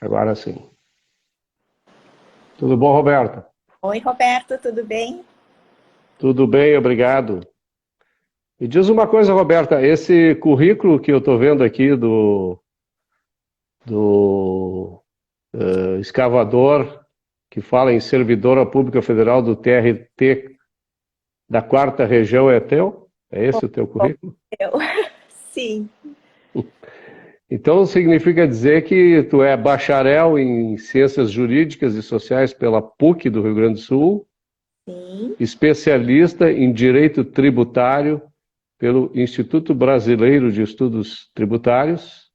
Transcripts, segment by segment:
Agora sim. Tudo bom, Roberto? Oi, Roberto, tudo bem? Tudo bem, obrigado. Me diz uma coisa, Roberta, esse currículo que eu estou vendo aqui do escavador, que fala em servidora pública federal do TRT da quarta região, é teu? É esse o teu currículo? Eu, sim, Então significa dizer que tu é bacharel em Ciências Jurídicas e Sociais pela PUC do Rio Grande do Sul, sim. especialista em Direito Tributário pelo Instituto Brasileiro de Estudos Tributários,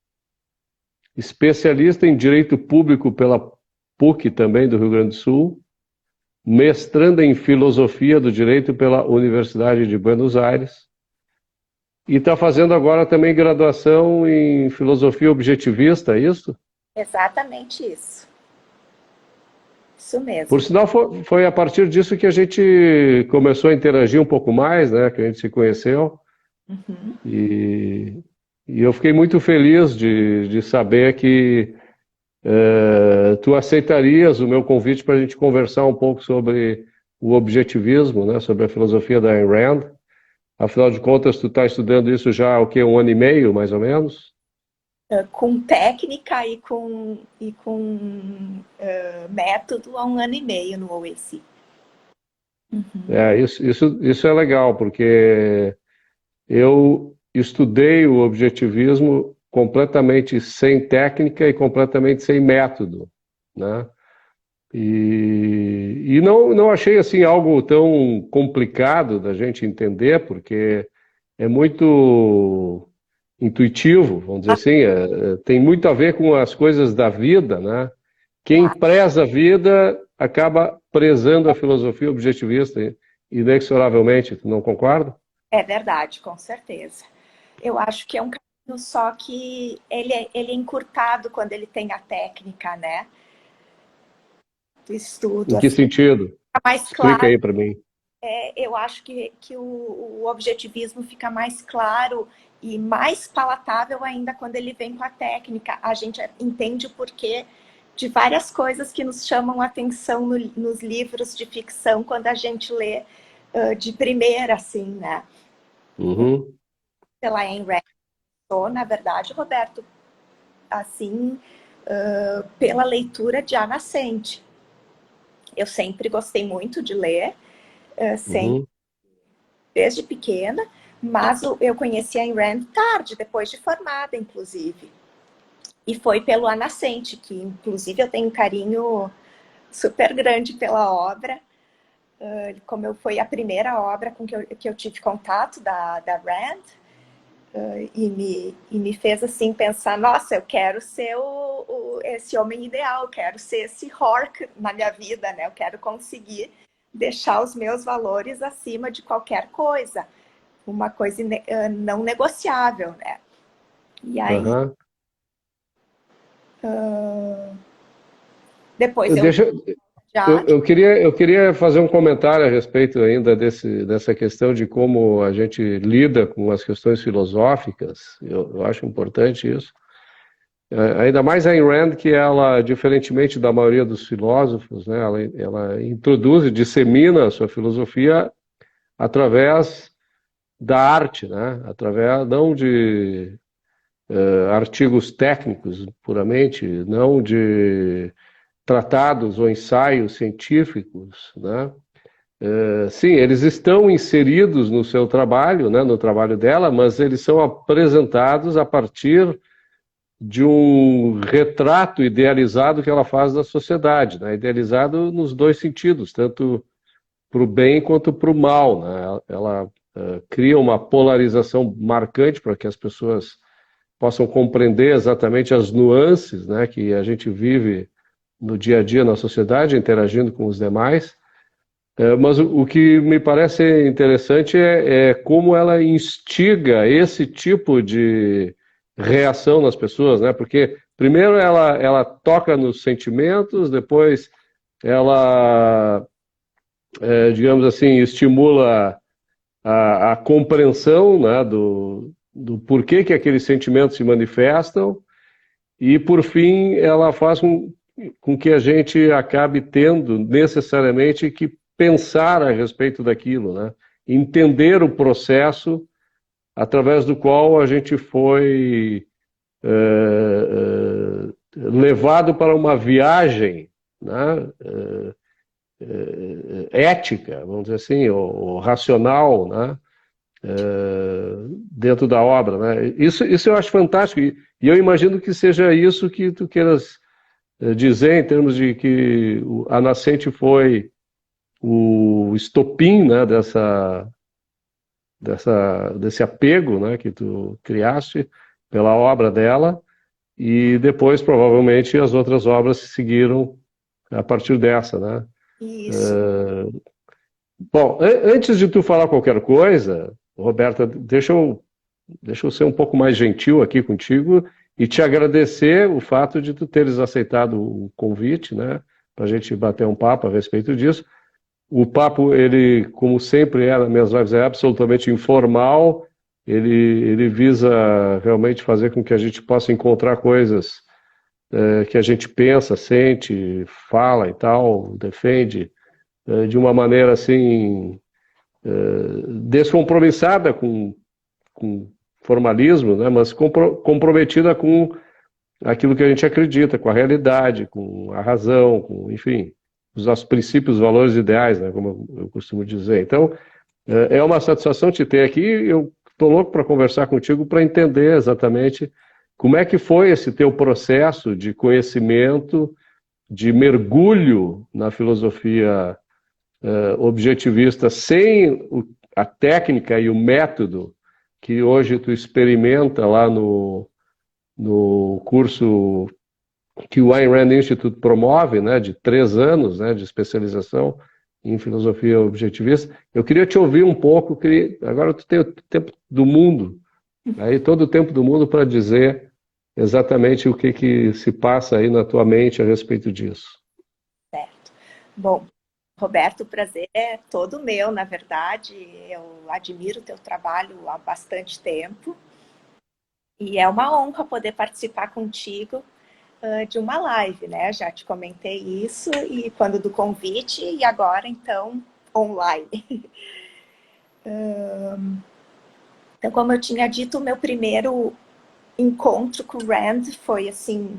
especialista em Direito Público pela PUC também do Rio Grande do Sul, mestranda em Filosofia do Direito pela Universidade de Buenos Aires e está fazendo agora também graduação em Filosofia Objetivista, é isso? Exatamente isso. Isso Por mesmo. sinal, foi a partir disso que a gente começou a interagir um pouco mais, né? Que a gente se conheceu. Uhum. E, e eu fiquei muito feliz de saber que tu aceitarias o meu convite para a gente conversar um pouco sobre o objetivismo, né? Sobre a filosofia da Ayn Rand. Afinal de contas, tu está estudando isso já há o quê? Um ano e meio, mais ou menos? Com técnica e com método há um ano e meio no OAC. Uhum. Isso é legal, porque eu estudei o objetivismo completamente sem técnica e completamente sem método, né? E não achei assim algo tão complicado da gente entender, porque é muito intuitivo, vamos dizer Ah, assim, tem muito a ver com as coisas da vida, né? Quem claro. preza a vida acaba prezando a filosofia objetivista, inexoravelmente, tu não concorda? É verdade, com certeza. Eu acho que é um caminho só que ele é encurtado quando ele tem a técnica, né? Do estudo, Em que assim, sentido? fica mais Explica claro. aí para mim. Eu acho que o objetivismo fica mais claro e mais palatável ainda quando ele vem com a técnica. A gente entende o porquê de várias coisas que nos chamam a atenção nos livros de ficção quando a gente lê de primeira, assim, né? Uhum. Pela Ayn Rand, na verdade, Roberto, assim, pela leitura já nascente. Eu sempre gostei muito de ler, sempre Uhum. desde pequena, mas eu conheci a Ayn Rand tarde, depois de formada, inclusive. E foi pelo A Nascente, que inclusive eu tenho um carinho super grande pela obra, como foi a primeira obra com que eu tive contato da Rand, e me fez assim pensar, nossa, eu quero ser esse homem ideal, quero ser esse Hork na minha vida, né? Eu quero conseguir deixar os meus valores acima de qualquer coisa, uma coisa não negociável, né? E aí, Aham. depois eu Deixa, já. eu queria fazer um comentário a respeito ainda dessa questão de como a gente lida com as questões filosóficas. Eu acho importante isso. Ainda mais a Ayn Rand, que ela, diferentemente da maioria dos filósofos, né, ela introduz e dissemina a sua filosofia através da arte, né, através não de artigos técnicos puramente, não de tratados ou ensaios científicos, né? Sim, eles estão inseridos no seu trabalho, né, no trabalho dela, mas eles são apresentados a partir de um retrato idealizado que ela faz da sociedade, né? Idealizado nos dois sentidos, tanto para o bem quanto para o mal, né? Ela cria uma polarização marcante para que as pessoas possam compreender exatamente as nuances, né, que a gente vive no dia a dia na sociedade, interagindo com os demais. Mas o que me parece interessante é como ela instiga esse tipo de reação nas pessoas, né? Porque primeiro ela toca nos sentimentos, depois ela, digamos assim, estimula a compreensão, né, do porquê que aqueles sentimentos se manifestam, e, por fim, ela faz com que a gente acabe tendo necessariamente que pensar a respeito daquilo, né? Entender o processo através do qual a gente foi levado para uma viagem, né? Ética, vamos dizer assim, ou racional, né? Dentro da obra, né? Isso eu acho fantástico, e eu imagino que seja isso que tu queiras dizer em termos de que a nascente foi o estopim, né, desse apego, né, que tu criaste pela obra dela, e depois provavelmente as outras obras se seguiram a partir dessa, né? Isso. Bom, antes de tu falar qualquer coisa, Roberta, deixa eu ser um pouco mais gentil aqui contigo e te agradecer o fato de tu teres aceitado o convite, né, para a gente bater um papo a respeito disso. O papo, ele, como sempre é nas minhas lives, é absolutamente informal, ele visa realmente fazer com que a gente possa encontrar coisas que a gente pensa, sente, fala e tal, defende, de uma maneira assim, descompromissada com formalismo, né, mas comprometida com aquilo que a gente acredita, com a realidade, com a razão, com, enfim, os nossos princípios, valores ideais, né, como eu costumo dizer. Então, é uma satisfação te ter aqui. Eu estou louco para conversar contigo para entender exatamente como é que foi esse teu processo de conhecimento, de mergulho na filosofia objetivista, sem a técnica e o método que hoje tu experimenta lá no curso que o Ayn Rand Institute promove, né, de 3 anos, né, de especialização em filosofia objetivista. Eu queria te ouvir um pouco, agora tu tem o tempo do mundo, aí todo o tempo do mundo para dizer exatamente o que se passa aí na tua mente a respeito disso. Certo. Bom, Roberto, o prazer é todo meu, na verdade. Eu admiro o teu trabalho há bastante tempo. E é uma honra poder participar contigo de uma live, né? Já te comentei isso, e quando do convite, e agora, então, online. Então, como eu tinha dito, o meu primeiro encontro com o Rand foi, assim,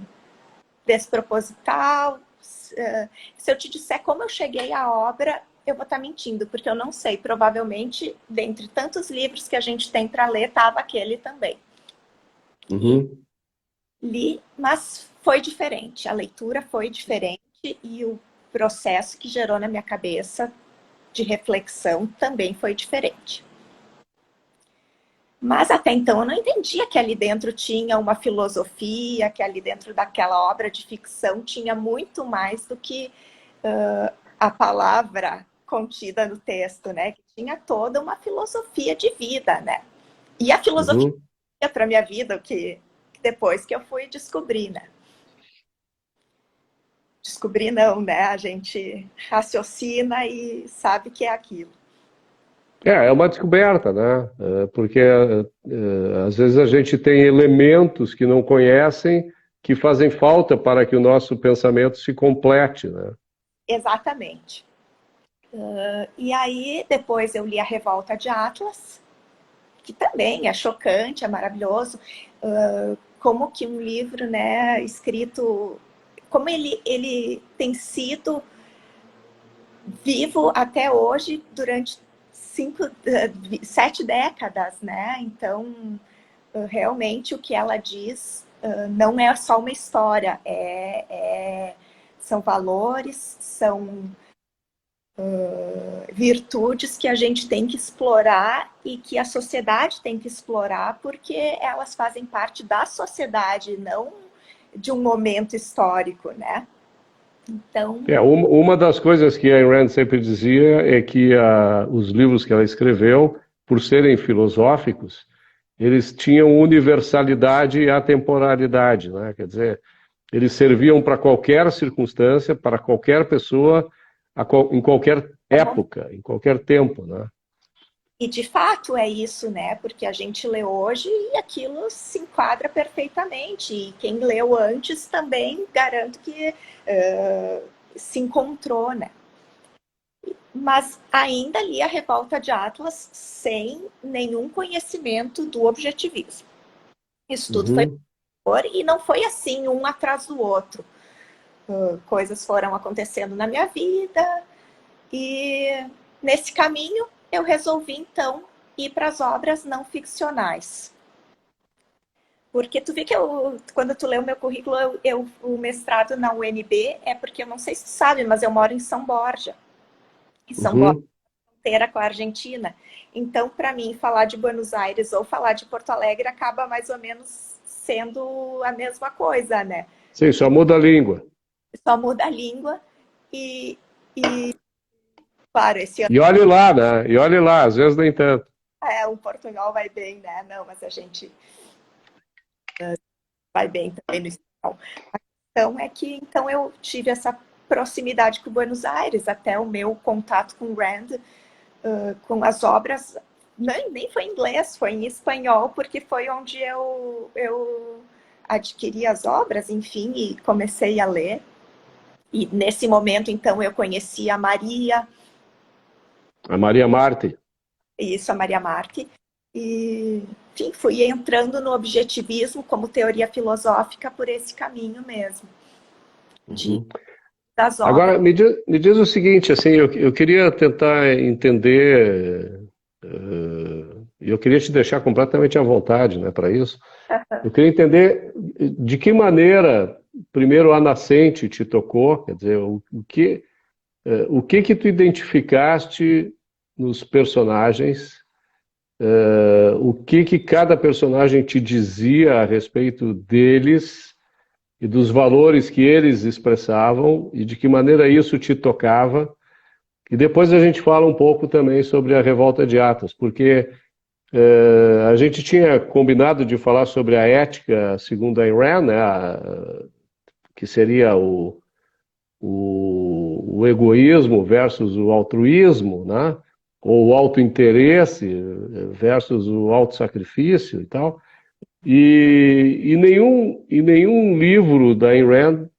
desproposital. Se eu te disser como eu cheguei à obra, eu vou estar mentindo, porque eu não sei. Provavelmente, dentre tantos livros que a gente tem para ler, estava aquele também. Uhum. Li, mas foi diferente. A leitura foi diferente e o processo que gerou na minha cabeça de reflexão também foi diferente. Mas até então eu não entendia que ali dentro tinha uma filosofia, que ali dentro daquela obra de ficção tinha muito mais do que a palavra contida no texto, né? Que tinha toda uma filosofia de vida, né? E a filosofia para minha vida, o que depois que eu fui descobrir, né? Descobrir não, né? A gente raciocina e sabe que é aquilo. É uma descoberta, né? Porque às vezes a gente tem elementos que não conhecem que fazem falta para que o nosso pensamento se complete, né? Exatamente. E aí, depois eu li A Revolta de Atlas, que também é chocante, é maravilhoso. Como que um livro, né, escrito... Como ele tem sido vivo até hoje durante 7 décadas, né? Então, realmente o que ela diz não é só uma história, são valores, são virtudes que a gente tem que explorar e que a sociedade tem que explorar, porque elas fazem parte da sociedade, não de um momento histórico, né? Então... Uma das coisas que a Ayn Rand sempre dizia é que os livros que ela escreveu, por serem filosóficos, eles tinham universalidade e atemporalidade, né? Quer dizer, eles serviam para qualquer circunstância, para qualquer pessoa, em qualquer época, em qualquer tempo, né? E de fato é isso, né? Porque a gente lê hoje e aquilo se enquadra perfeitamente. E quem leu antes também garanto que se encontrou, né? Mas ainda li a Revolta de Atlas sem nenhum conhecimento do objetivismo. Isso tudo foi Uhum. e não foi assim, um atrás do outro. Coisas foram acontecendo na minha vida e nesse caminho eu resolvi então ir para as obras não ficcionais. Porque tu vê que quando tu lê o meu currículo, o mestrado na UNB é porque eu não sei se tu sabe, mas eu moro em São Borja. E São Borja Uhum. fronteira com a Argentina. Então, para mim, falar de Buenos Aires ou falar de Porto Alegre acaba mais ou menos sendo a mesma coisa, né? Sim, só muda a língua. Só muda a língua e claro, esse ano E olhe lá, né? E olhe lá, às vezes nem tanto. o Portugal vai bem, né? Não, mas a gente vai bem também no espanhol. Então, é que então eu tive essa proximidade com Buenos Aires, até o meu contato com Rand, com as obras, nem foi em inglês, foi em espanhol, porque foi onde eu adquiri as obras, enfim, e comecei a ler. E nesse momento, então, eu conheci a Maria, A Maria Marte. isso, a Maria Marque, e, enfim, fui entrando no objetivismo como teoria filosófica por esse caminho mesmo, de, Uhum. das obras. Agora, me diz o seguinte, assim, eu queria tentar entender, e eu queria te deixar completamente à vontade, né, para isso. Eu queria entender de que maneira, primeiro, a nascente te tocou, quer dizer, o que tu identificaste nos personagens, o que cada personagem te dizia a respeito deles e dos valores que eles expressavam e de que maneira isso te tocava. E depois a gente fala um pouco também sobre a Revolta de Atos, porque a gente tinha combinado de falar sobre a ética segundo Ayn Rand, né, que seria o egoísmo versus o altruísmo, né, ou o autointeresse versus o autossacrifício e tal. E nenhum livro da Ayn Rand,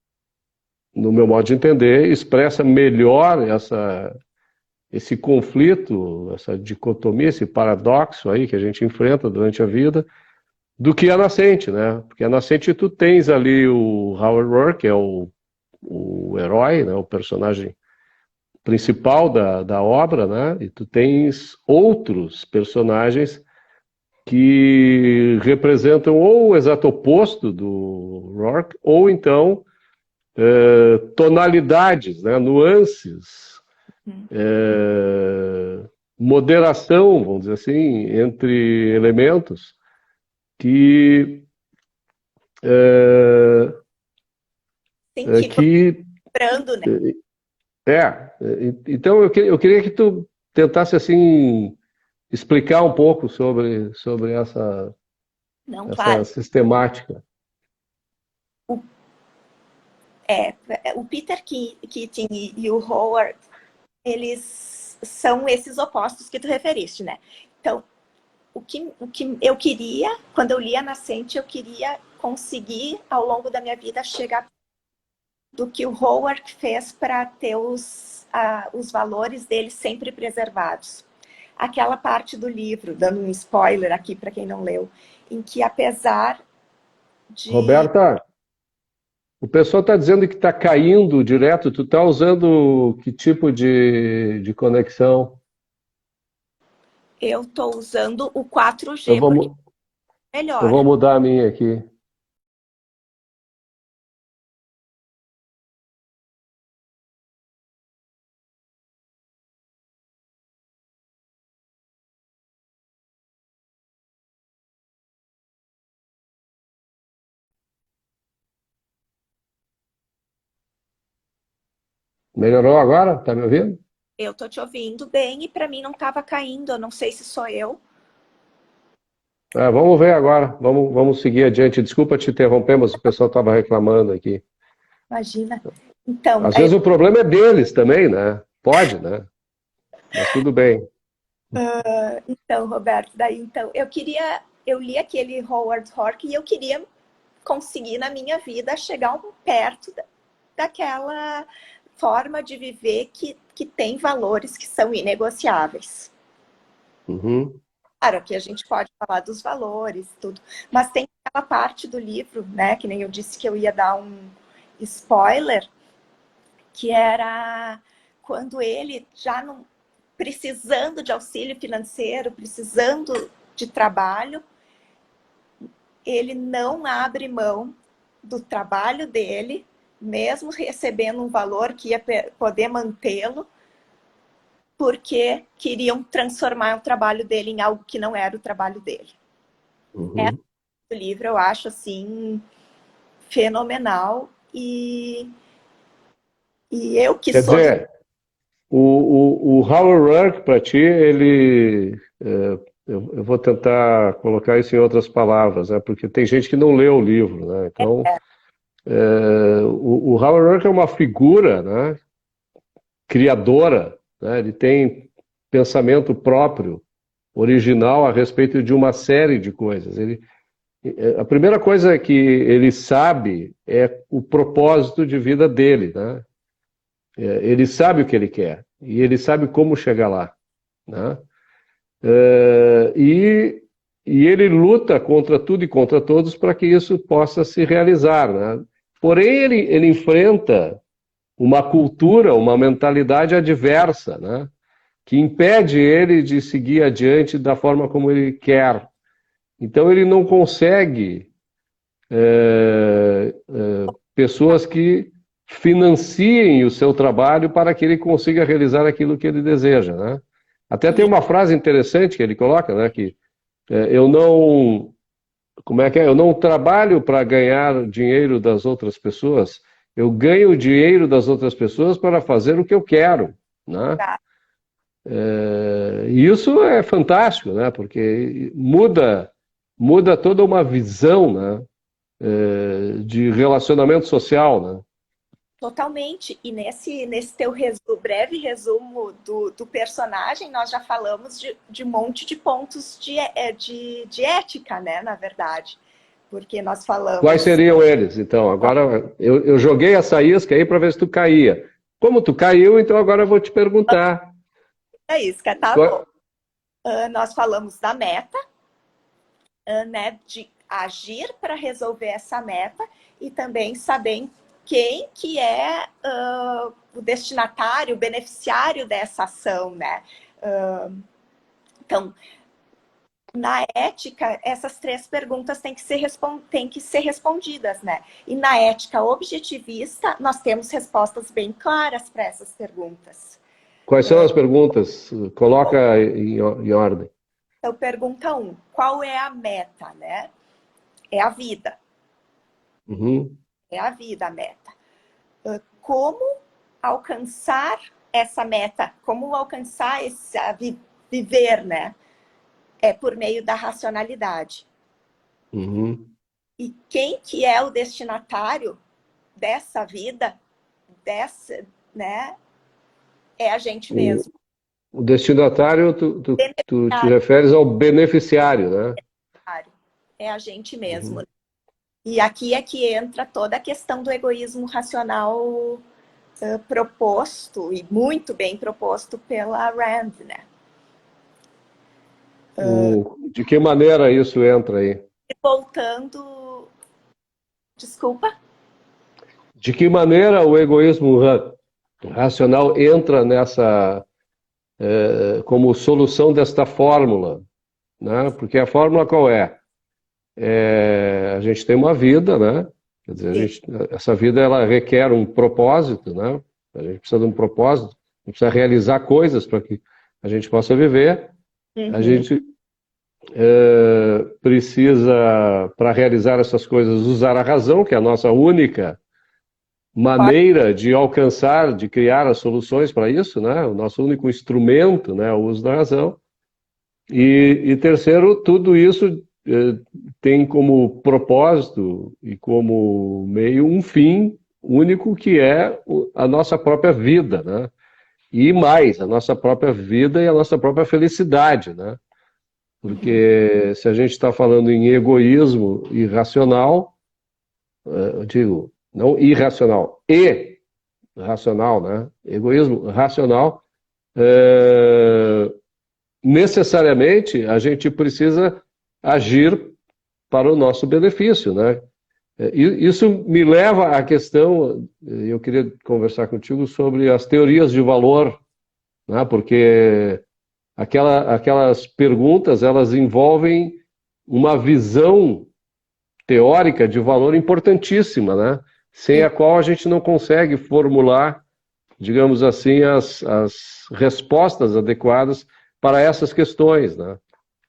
no meu modo de entender, expressa melhor esse conflito, essa dicotomia, esse paradoxo aí que a gente enfrenta durante a vida, do que a nascente, né? Porque a nascente tu tens ali o Howard Roark, que é o herói, né? O personagem principal da obra, né? E tu tens outros personagens que representam ou o exato oposto do Roark, ou então tonalidades, né? Nuances, moderação, vamos dizer assim, entre elementos que é, Sim, que vão que lembrando, né? então eu queria que tu tentasse assim explicar um pouco sobre Não, essa claro. sistemática. O, o Peter Keating e o Howard, eles são esses opostos que tu referiste, né? Então, o que eu queria, quando eu li A Nascente, eu queria conseguir, ao longo da minha vida, chegar do que o Howard fez para ter os valores dele sempre preservados. Aquela parte do livro, dando um spoiler aqui para quem não leu, em que apesar de... Roberta, o pessoal está dizendo que está caindo direto. Tu está usando que tipo de conexão? Eu estou usando o Eu 4G, vou, porque mu- é eu melhor. vou mudar a minha aqui. Melhorou agora? Tá me ouvindo? Eu estou te ouvindo bem e para mim não estava caindo. Eu não sei se sou eu. Vamos ver agora. Vamos seguir adiante. Desculpa te interromper, mas o pessoal estava reclamando aqui. Imagina. Então, Às vezes o problema é deles também, né? Pode, né? Mas tudo bem. Então, Roberto, eu li aquele Howard Hawks e eu queria conseguir na minha vida chegar perto daquela forma de viver que tem valores que são inegociáveis. Uhum. Claro que a gente pode falar dos valores, tudo, mas tem aquela parte do livro, né, que nem eu disse que eu ia dar um spoiler, que era quando ele já não precisando de auxílio financeiro, precisando de trabalho, ele não abre mão do trabalho dele, mesmo recebendo um valor que ia poder mantê-lo, porque queriam transformar o trabalho dele em algo que não era o trabalho dele. Uhum. O livro eu acho assim fenomenal e eu que Quer sou dizer, o Howard Roark, para ti, ele... eu vou tentar colocar isso em outras palavras, né? Porque tem gente que não leu o livro, né? Então, o Howard Roark é uma figura, né? Criadora, né? Ele tem pensamento próprio, original a respeito de uma série de coisas. A primeira coisa que ele sabe é o propósito de vida dele, né? Ele sabe o que ele quer e ele sabe como chegar lá, né? É, e ele luta contra tudo e contra todos para que isso possa se realizar, né? Porém, ele enfrenta uma cultura, uma mentalidade adversa, né? Que impede ele de seguir adiante da forma como ele quer. Então, ele não consegue pessoas que financiem o seu trabalho para que ele consiga realizar aquilo que ele deseja, né? Até tem uma frase interessante que ele coloca, né? Que eu não, como é que é? Eu não trabalho para ganhar dinheiro das outras pessoas, eu ganho o dinheiro das outras pessoas para fazer o que eu quero, né? E isso é fantástico, né? Porque muda toda uma visão, né? De relacionamento social, né? totalmente. E nesse teu breve resumo do personagem, nós já falamos de um monte de pontos de ética, né? Na verdade. Porque nós Quais falamos. seriam eles? Então, agora eu joguei essa isca aí para ver se tu caía. Como tu caiu, então agora eu vou te perguntar. É isso, que tá bom. Qual- Nós falamos da meta, né? De agir para resolver essa meta e também saber quem que é o destinatário, o beneficiário dessa ação, né? Então, na ética, essas três perguntas têm que ser respondidas, né? E na ética objetivista, nós temos respostas bem claras para essas perguntas. Quais são as perguntas? Coloca em ordem. Então, pergunta 1, qual é a meta, né? É a vida. Uhum. É a vida a meta. Como alcançar essa meta? Como alcançar viver, né? É por meio da racionalidade. Uhum. E quem que é o destinatário dessa vida, né? É a gente O, mesmo. o destinatário, tu te referes ao beneficiário, né? É a gente mesmo. Uhum. E aqui é que entra toda a questão do egoísmo racional proposto, e muito bem proposto pela Rand, né? De que maneira isso entra aí? E voltando... Desculpa? De que maneira o egoísmo racional entra nessa, como solução desta fórmula, né? Porque a fórmula qual é? A gente tem uma vida, né? Quer dizer, essa vida ela requer um propósito, né? A gente precisa de um propósito, a gente precisa realizar coisas para que a gente possa viver. A gente precisa, para realizar essas coisas, usar a razão, que é a nossa única maneira de alcançar, de criar as soluções para isso, né? O nosso único instrumento, né? O uso da razão. E terceiro, tudo isso tem como propósito e como meio um fim único que é a nossa própria vida, né? e mais, a nossa própria vida e a nossa própria felicidade, né? Porque se a gente está falando em egoísmo irracional, eu digo, não irracional, e racional, né? Egoísmo racional, necessariamente a gente precisa agir para o nosso benefício, né? Isso me leva à questão, eu queria conversar contigo sobre as teorias de valor, né? Porque aquelas perguntas, elas envolvem uma visão teórica de valor importantíssima, né? Sem a qual a gente não consegue formular, digamos assim, as respostas adequadas para essas questões, né?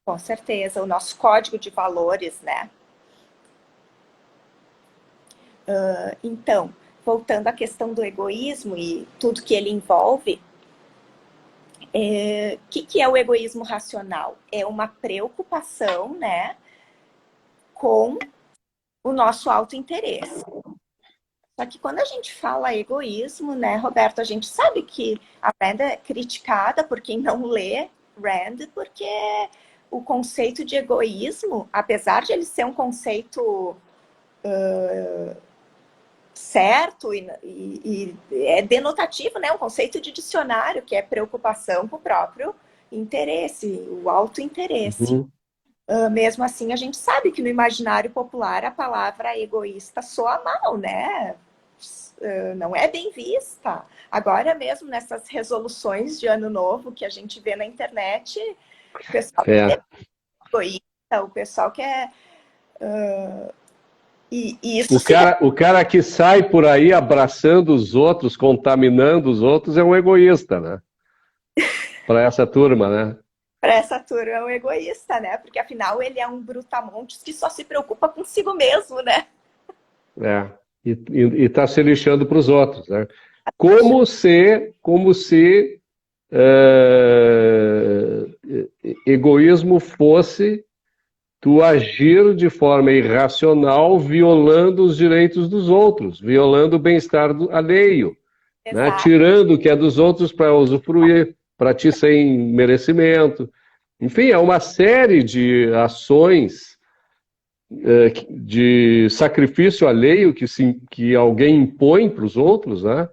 Com certeza, o nosso código de valores, né? Então, voltando à questão do egoísmo e tudo que ele envolve, o que é o egoísmo racional? É uma preocupação, né, com o nosso autointeresse. Só que quando a gente fala egoísmo, né, Roberto, a gente sabe que a Rand é criticada por quem não lê Rand, porque o conceito de egoísmo, apesar de ele ser um conceito certo e é denotativo, né, um conceito de dicionário, que é preocupação com o próprio interesse, o autointeresse. Uhum. Mesmo assim, a gente sabe que no imaginário popular a palavra egoísta soa mal, né? Não é bem vista. Agora mesmo, nessas resoluções de ano novo que a gente vê na internet, o pessoal É. é egoísta, o pessoal quer... E isso se... O cara que sai por aí abraçando os outros, contaminando os outros, é um egoísta, né? Para essa turma, né? Para essa turma é um egoísta, né? Porque afinal ele é um brutamontes que só se preocupa consigo mesmo, né? É. E está se lixando para os outros, né? Como se é, egoísmo fosse tu agir de forma irracional, violando os direitos dos outros, violando o bem-estar alheio, né? Exato. Tirando o que é dos outros para usufruir, para ti sem merecimento. Enfim, é uma série de ações de sacrifício alheio que alguém impõe para os outros, né?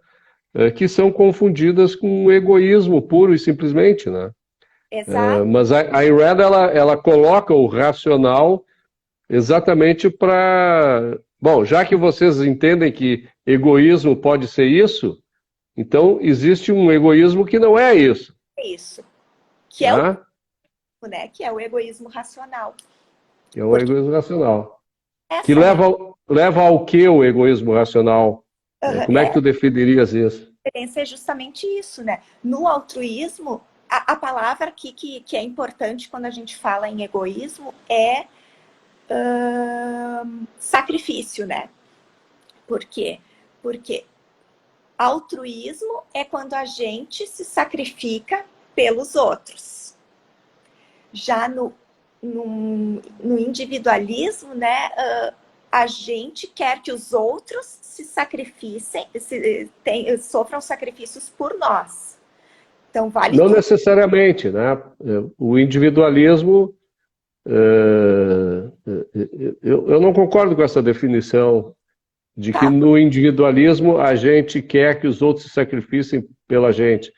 Que são confundidas com egoísmo puro e simplesmente, né? Exato. Mas a Ayn Rand, ela coloca o racional exatamente para... Bom, já que vocês entendem que egoísmo pode ser isso, então existe um egoísmo que não é isso. É isso. Que é o, Né? né? Que é o egoísmo racional. Que é o Porque egoísmo racional. Que essa leva ao que o egoísmo racional? Como é que tu definirias isso? diferença é justamente isso, né? No altruísmo, a palavra aqui que é importante quando a gente fala em egoísmo é sacrifício, né? Por quê? Porque altruísmo é quando a gente se sacrifica pelos outros. Já no individualismo, né, a gente quer que os outros se sacrifiquem, sofram sacrifícios por nós. Então, vale Não tudo. necessariamente, né? O individualismo, eu não concordo com essa definição de que Tá? no individualismo a gente quer que os outros se sacrifiquem pela gente,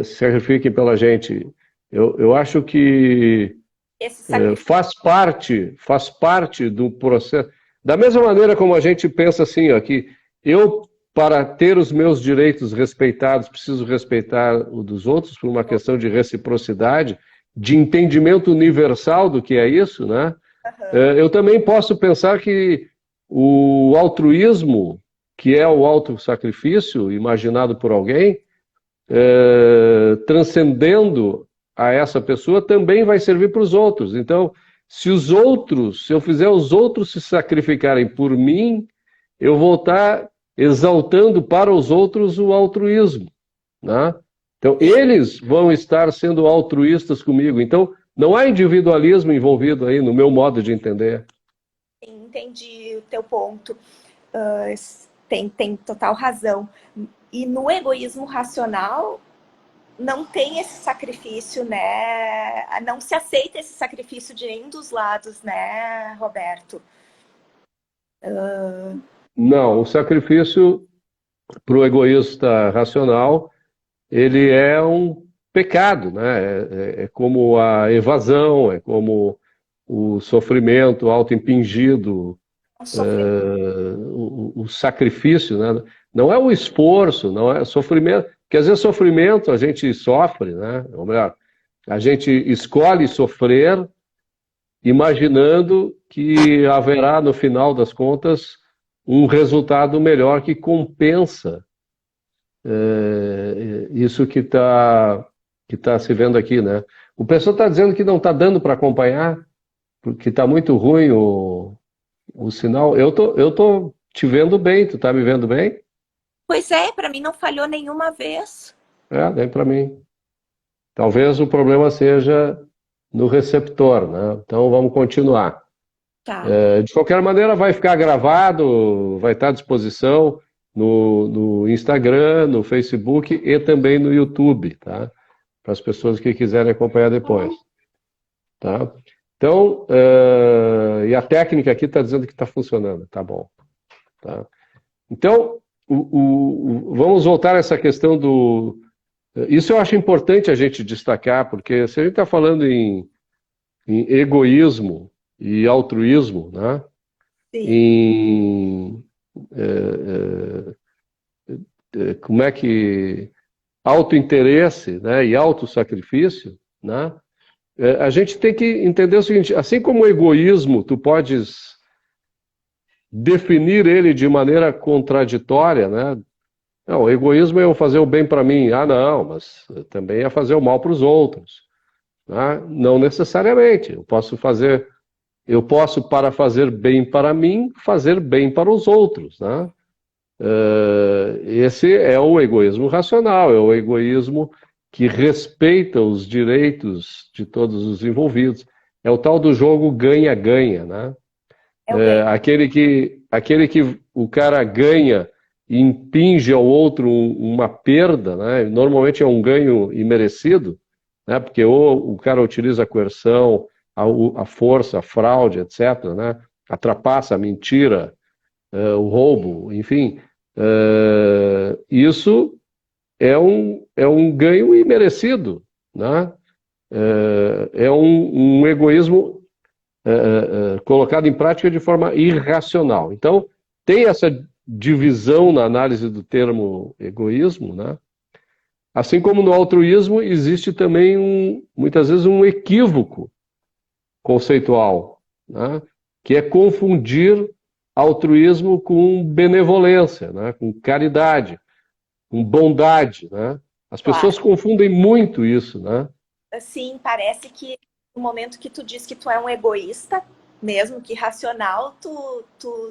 se sacrifiquem pela gente. Eu acho que Esse sacrifício. faz parte do processo. Da mesma maneira como a gente pensa assim, ó, que eu, para ter os meus direitos respeitados, preciso respeitar o dos outros por uma questão de reciprocidade, de entendimento universal do que é isso, né? Eu também posso pensar que o altruísmo, que é o autossacrifício imaginado por alguém, transcendendo a essa pessoa, também vai servir para os outros. Então, se eu fizer os outros se sacrificarem por mim, eu vou estar exaltando para os outros o altruísmo, né? Então, eles vão estar sendo altruístas comigo. Então, não há individualismo envolvido aí, no meu modo de entender. Entendi o teu ponto. Tem total razão. E no egoísmo racional, não tem esse sacrifício, né? Não se aceita esse sacrifício de nenhum dos lados, né, Roberto? Não, o sacrifício para o egoísta racional, ele é um pecado, né? É como a evasão, é como o sofrimento autoimpingido, Um sofrimento. o sacrifício, né? Não é o esforço, não é sofrimento, porque às vezes sofrimento a gente sofre, né? Ou melhor, a gente escolhe sofrer imaginando que haverá, no final das contas, um resultado melhor que compensa isso que tá se vendo aqui, né? O pessoal está dizendo que não está dando para acompanhar, porque está muito ruim o sinal. Eu tô te vendo bem, tu tá me vendo bem? Pois é, para mim não falhou nenhuma vez. É, bem para mim. Talvez o problema seja no receptor, né? Então vamos continuar. Tá. De qualquer maneira, vai ficar gravado, vai estar à disposição no Instagram, no Facebook e também no YouTube, tá? Para as pessoas que quiserem acompanhar depois, tá? Então, e a técnica aqui está dizendo que está funcionando, tá bom, tá? Então, vamos voltar a essa questão do... Isso eu acho importante a gente destacar, porque se a gente está falando em egoísmo e altruísmo, né? Sim. Em como é que autointeresse, né, e autossacrifício, né? A gente tem que entender o seguinte, assim como o egoísmo, tu podes definir ele de maneira contraditória, né? Não, o egoísmo é eu fazer o bem para mim. Ah, não, mas também é fazer o mal para os outros, né? Não necessariamente. Eu posso, para fazer bem para mim, fazer bem para os outros, né? Esse é o egoísmo racional, é o egoísmo que respeita os direitos de todos os envolvidos. É o tal do jogo ganha-ganha, né? É o ganho. Aquele que o cara ganha e impinge ao outro uma perda, né? Normalmente é um ganho imerecido, né? Porque ou o cara utiliza a coerção, a força, a fraude, etc., né? A trapaça, a mentira, o roubo, enfim, isso é um ganho imerecido, né? É um egoísmo colocado em prática de forma irracional. Então, tem essa divisão na análise do termo egoísmo, né? Assim como no altruísmo, existe também, muitas vezes, um equívoco conceitual, né? Que é confundir altruísmo com benevolência, né? Com caridade, com bondade, né? As pessoas Claro. confundem muito isso, né? Assim, parece que no momento que tu diz que tu é um egoísta, mesmo que racional, tu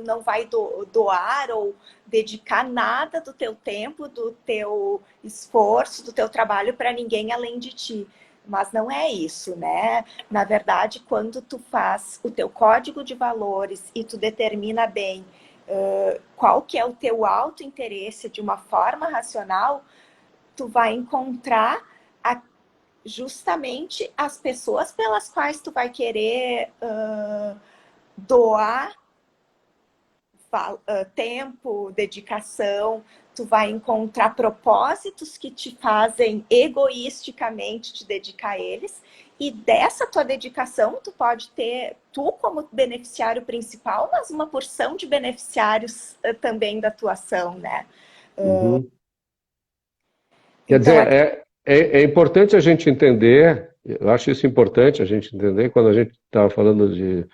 não vai doar ou dedicar nada do teu tempo, do teu esforço, do teu trabalho para ninguém além de ti. Mas não é isso, né? Na verdade, quando tu faz o teu código de valores e tu determina bem qual que é o teu autointeresse de uma forma racional, tu vai encontrar a justamente as pessoas pelas quais tu vai querer doar tempo, dedicação, tu vai encontrar propósitos que te fazem egoisticamente te dedicar a eles, e dessa tua dedicação tu pode ter, tu como beneficiário principal, mas uma porção de beneficiários também da tua ação, né? Uhum. Quer Então, dizer, é importante a gente entender, eu acho isso importante a gente entender quando a gente está falando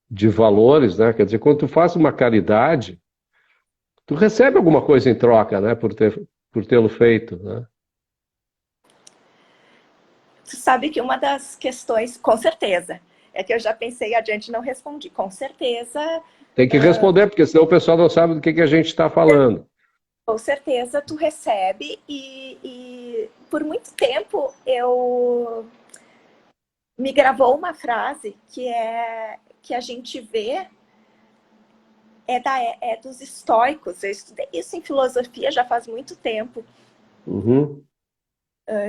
de valores, né? Quer dizer, quando tu faz uma caridade, tu recebe alguma coisa em troca, né? Por tê-lo feito, né? tu sabe que uma das questões, com certeza, é que eu já pensei adiante e não respondi. Com certeza, Tem que responder, porque senão o pessoal não sabe do que a gente está falando. com certeza tu recebe e por muito tempo eu me gravou uma frase que a gente vê é dos estoicos. Eu estudei isso em filosofia já faz muito tempo. Uhum.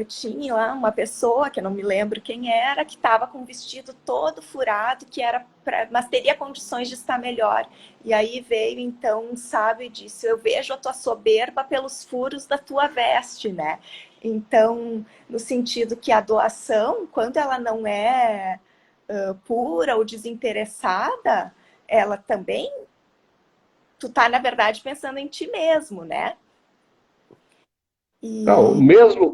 tinha lá uma pessoa, que eu não me lembro quem era, que estava com o vestido todo furado, que era mas teria condições de estar melhor. E aí veio então um sábio e disse: eu vejo a tua soberba pelos furos da tua veste, né? Então, no sentido que a doação, quando ela não é pura ou desinteressada, ela também, tu tá, na verdade, pensando em ti mesmo, né? Não, E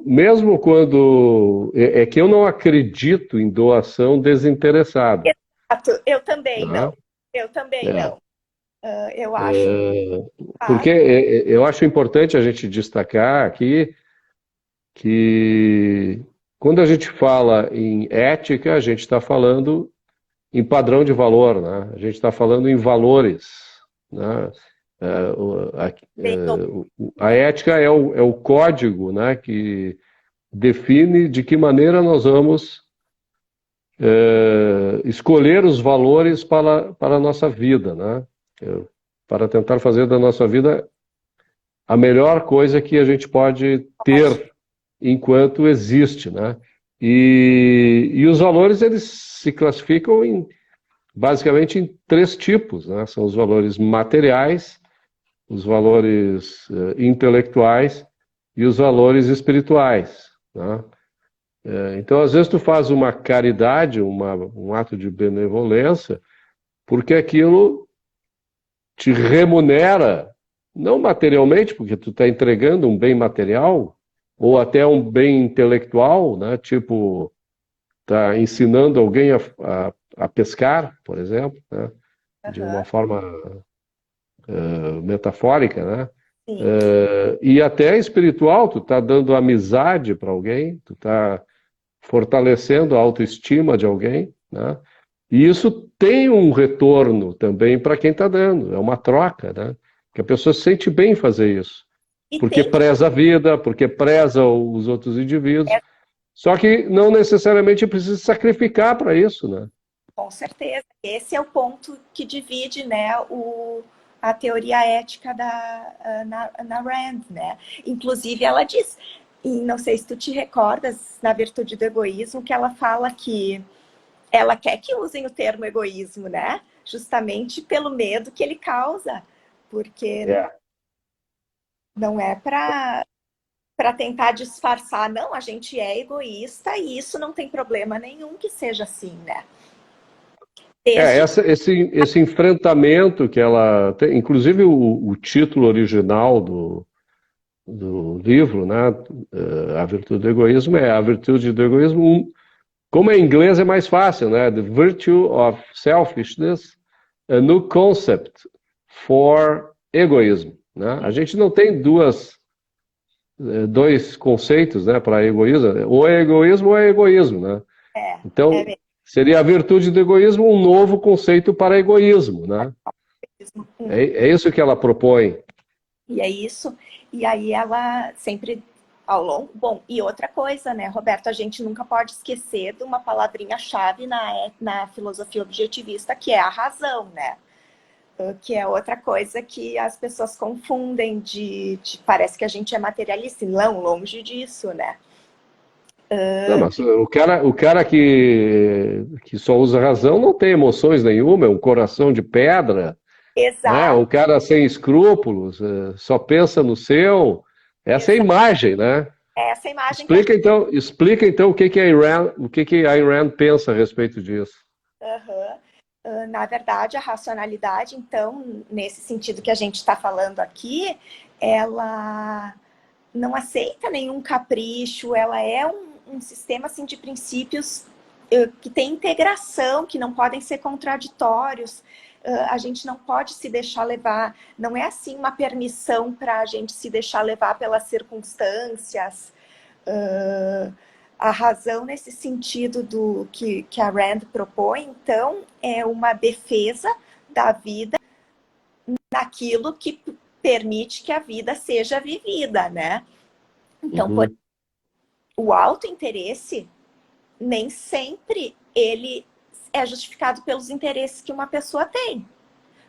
mesmo quando. É que eu não acredito em doação desinteressada. exato, eu também Né? não. Eu também É, não. Eu acho porque eu acho importante a gente destacar aqui que quando a gente fala em ética, a gente está falando em padrão de valor, né? A gente está falando em valores, né? bem, A ética é o código, né, que define de que maneira nós vamos escolher os valores para a nossa vida, né? Para tentar fazer da nossa vida a melhor coisa que a gente pode ter enquanto existe, né? E os valores, eles se classificam basicamente em três tipos, né? São os valores materiais, os valores intelectuais e os valores espirituais, né? Então, às vezes, tu faz uma caridade, um ato de benevolência, porque aquilo te remunera, não materialmente, porque tu está entregando um bem material, ou até um bem intelectual, né? Tipo, tá ensinando alguém a pescar, por exemplo, né? De uma aham, forma metafórica, né? sim. E até espiritual, tu está dando amizade para alguém, tu está fortalecendo a autoestima de alguém, né? E isso tem um retorno também para quem está dando, é uma troca, né? Que a pessoa se sente bem em fazer isso, E porque tem que, preza a vida, porque preza os outros indivíduos, só que não necessariamente precisa sacrificar para isso, né? com certeza, esse é o ponto que divide, né, a teoria ética na Rand, né? Inclusive, ela diz, e não sei se tu te recordas, na Virtude do Egoísmo, que ela fala que ela quer que usem o termo egoísmo, né? Justamente pelo medo que ele causa, porque É. não é para tentar disfarçar, não, a gente é egoísta e isso não tem problema nenhum que seja assim, né? Desde Esse enfrentamento que ela tem, inclusive o título original do livro, né, A Virtude do Egoísmo, é A Virtude do Egoísmo, como em inglês é mais fácil, né, The Virtue of Selfishness, a New Concept for Egoism, né? A gente não tem dois conceitos, né, para egoísmo, ou é egoísmo, né? é, Então, é mesmo. seria a virtude do egoísmo um novo conceito para egoísmo, né? É isso que ela propõe. E é isso. E aí ela sempre ao longo. Bom, e outra coisa, né, Roberto, a gente nunca pode esquecer de uma palavrinha-chave na filosofia objetivista, que é a razão, né? Que é outra coisa que as pessoas confundem parece que a gente é materialista, e não, longe disso, né? Não, mas o cara que só usa razão não tem emoções nenhuma, é um coração de pedra, né? Um Exato, cara sem escrúpulos, só pensa no seu. Essa é a exato. imagem, né? Essa imagem que a gente. Explica então o que que a Ayn Rand pensa a respeito disso. Uhum. Na verdade, a racionalidade, então, nesse sentido que a gente está falando aqui, ela não aceita nenhum capricho, ela é um sistema assim, de princípios que tem integração, que não podem ser contraditórios. A gente não pode se deixar levar, não é assim uma permissão para a gente se deixar levar pelas circunstâncias. A razão nesse sentido que a Rand propõe, então, é uma defesa da vida naquilo que permite que a vida seja vivida, né? Então, Uhum, o autointeresse nem sempre ele é justificado pelos interesses que uma pessoa tem.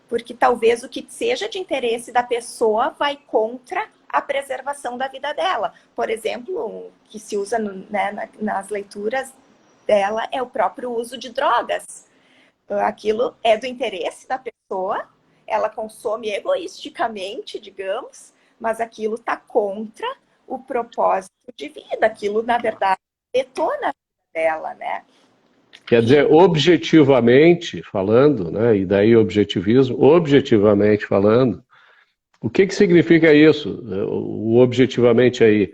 Porque talvez o que seja de interesse da pessoa vai contra a preservação da vida dela. Por exemplo, que se usa né, nas leituras dela é o próprio uso de drogas. Aquilo é do interesse da pessoa, ela consome egoisticamente, digamos, mas aquilo está contra o propósito de vida. Aquilo, na verdade, detona a vida dela, né? Quer dizer, objetivamente falando, né, e daí objetivismo, objetivamente falando, o que significa isso, o objetivamente aí?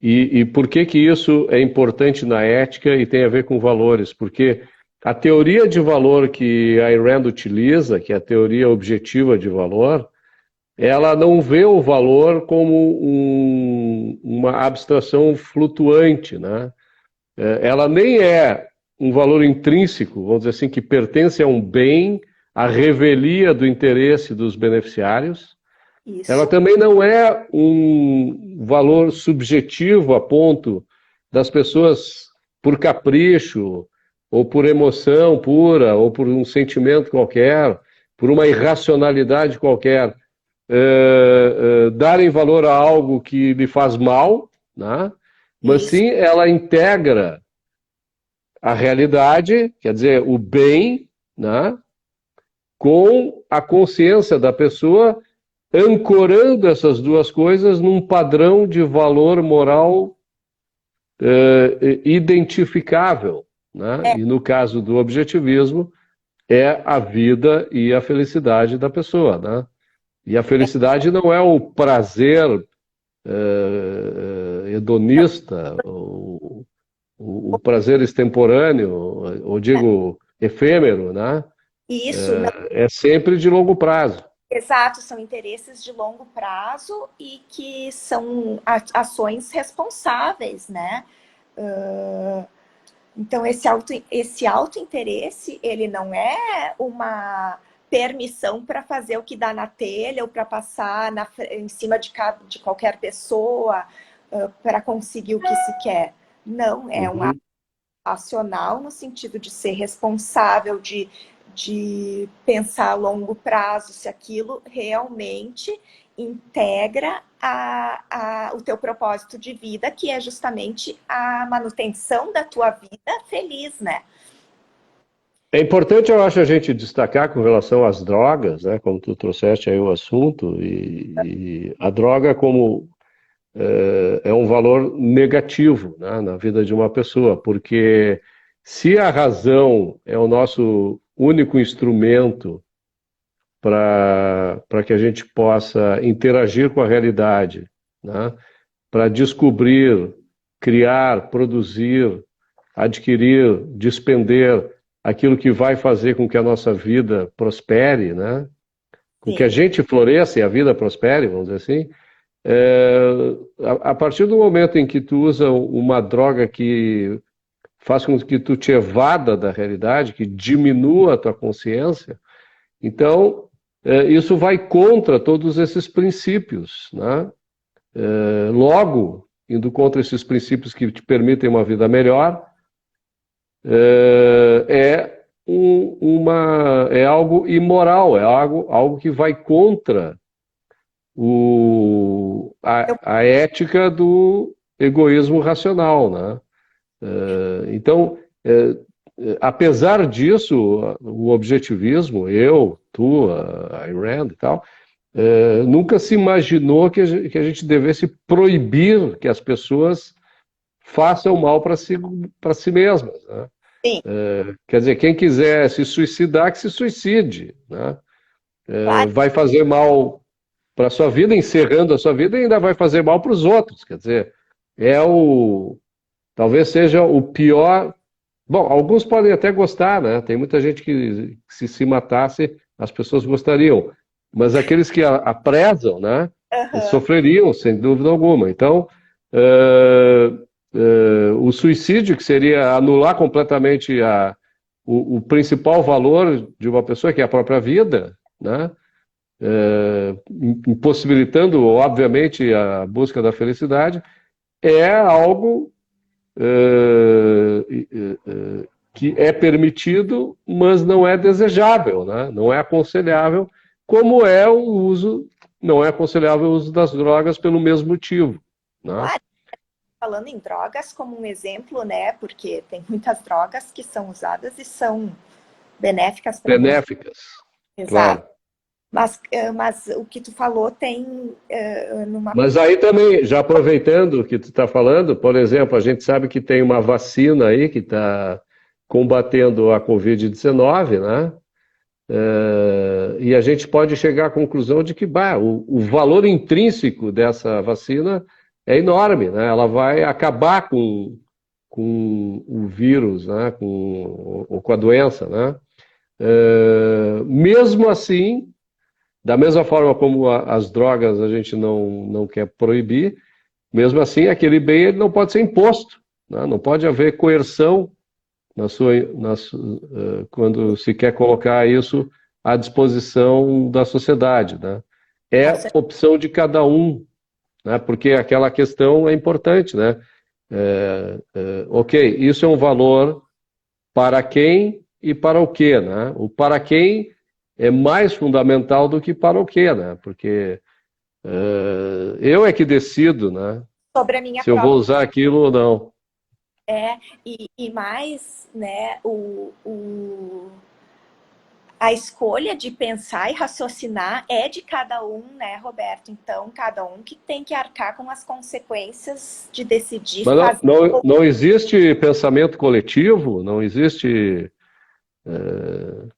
E por que isso é importante na ética e tem a ver com valores? Porque a teoria de valor que a Ayn Rand utiliza, que é a teoria objetiva de valor, ela não vê o valor como uma abstração flutuante, né? Ela nem é um valor intrínseco, vamos dizer assim, que pertence a um bem, à revelia do interesse dos beneficiários. Isso. Ela também não é um valor subjetivo a ponto das pessoas, por capricho, ou por emoção pura, ou por um sentimento qualquer, por uma irracionalidade qualquer, darem valor a algo que lhe faz mal, né? Mas Isso. sim ela integra a realidade, quer dizer, o bem, né? Com a consciência da pessoa, ancorando essas duas coisas num padrão de valor moral identificável, né? E no caso do objetivismo, é a vida e a felicidade da pessoa, né? E a felicidade não é o prazer hedonista, o prazer extemporâneo, ou digo, efêmero, né? Isso, É sempre de longo prazo. exato, são interesses de longo prazo e que são ações responsáveis, né? Então, esse auto-interesse, ele não é uma permissão para fazer o que dá na telha ou para passar em cima de qualquer pessoa para conseguir o que se quer. Não, é um ato racional no sentido de ser responsável, de pensar a longo prazo, se aquilo realmente integra o teu propósito de vida, que é justamente a manutenção da tua vida feliz, né? É importante, eu acho, a gente destacar com relação às drogas, né, como tu trouxeste aí o assunto, e a droga como é um valor negativo, né, na vida de uma pessoa, porque se a razão é o nosso único instrumento para que a gente possa interagir com a realidade, né, para descobrir, criar, produzir, adquirir, despender aquilo que vai fazer com que a nossa vida prospere, né? Com que a gente floresça e a vida prospere, vamos dizer assim. A partir do momento em que tu usa uma droga que faz com que tu te evada da realidade, que diminua a tua consciência, então isso vai contra todos esses princípios, né? Logo, indo contra esses princípios que te permitem uma vida melhor, é algo imoral, é algo que vai contra a ética do egoísmo racional, né? Então, apesar disso, o objetivismo, tu, a Ayn Rand e tal, nunca se imaginou que a gente devesse proibir que as pessoas façam mal para si mesmas, né? Sim. Quer dizer, quem quiser se suicidar, que se suicide, né? Claro. Vai fazer mal para a sua vida, encerrando a sua vida, e ainda vai fazer mal para os outros. Quer dizer, talvez seja o pior. Bom, alguns podem até gostar, né? Tem muita gente que se matasse, as pessoas gostariam. Mas aqueles que a prezam, né? Sofreriam, sem dúvida alguma. Então, o suicídio, que seria anular completamente o principal valor de uma pessoa, que é a própria vida, né? Impossibilitando, obviamente, a busca da felicidade, é algo que é permitido, mas não é desejável, né? Não é aconselhável, como é o uso não é aconselhável o uso das drogas pelo mesmo motivo, né? Claro, falando em drogas como um exemplo, né? Porque tem muitas drogas que são usadas e são benéficas para algumas. Benéficas, Exato. claro. Mas o que tu falou tem numa. Mas aí também, já aproveitando o que tu está falando, por exemplo, a gente sabe que tem uma vacina aí que está combatendo a Covid-19, né? E a gente pode chegar à conclusão de que o valor intrínseco dessa vacina é enorme, né? Ela vai acabar com o vírus, né? Ou com a doença, né? Mesmo assim, da mesma forma como as drogas a gente não quer proibir, mesmo assim, aquele bem ele não pode ser imposto, né? Não pode haver coerção quando se quer colocar isso à disposição da sociedade, né? É opção de cada um, né? Porque aquela questão é importante, né? Ok, isso é um valor para quem e para o quê, né? O para quem é mais fundamental do que para o quê, né? Porque eu é que decido, né? Sobre a minha Se eu vou própria. usar aquilo ou não. E mais, né, a escolha de pensar e raciocinar é de cada um, né, Roberto? Então, cada um que tem que arcar com as consequências de decidir Mas fazer. não existe pensamento coletivo, não existe,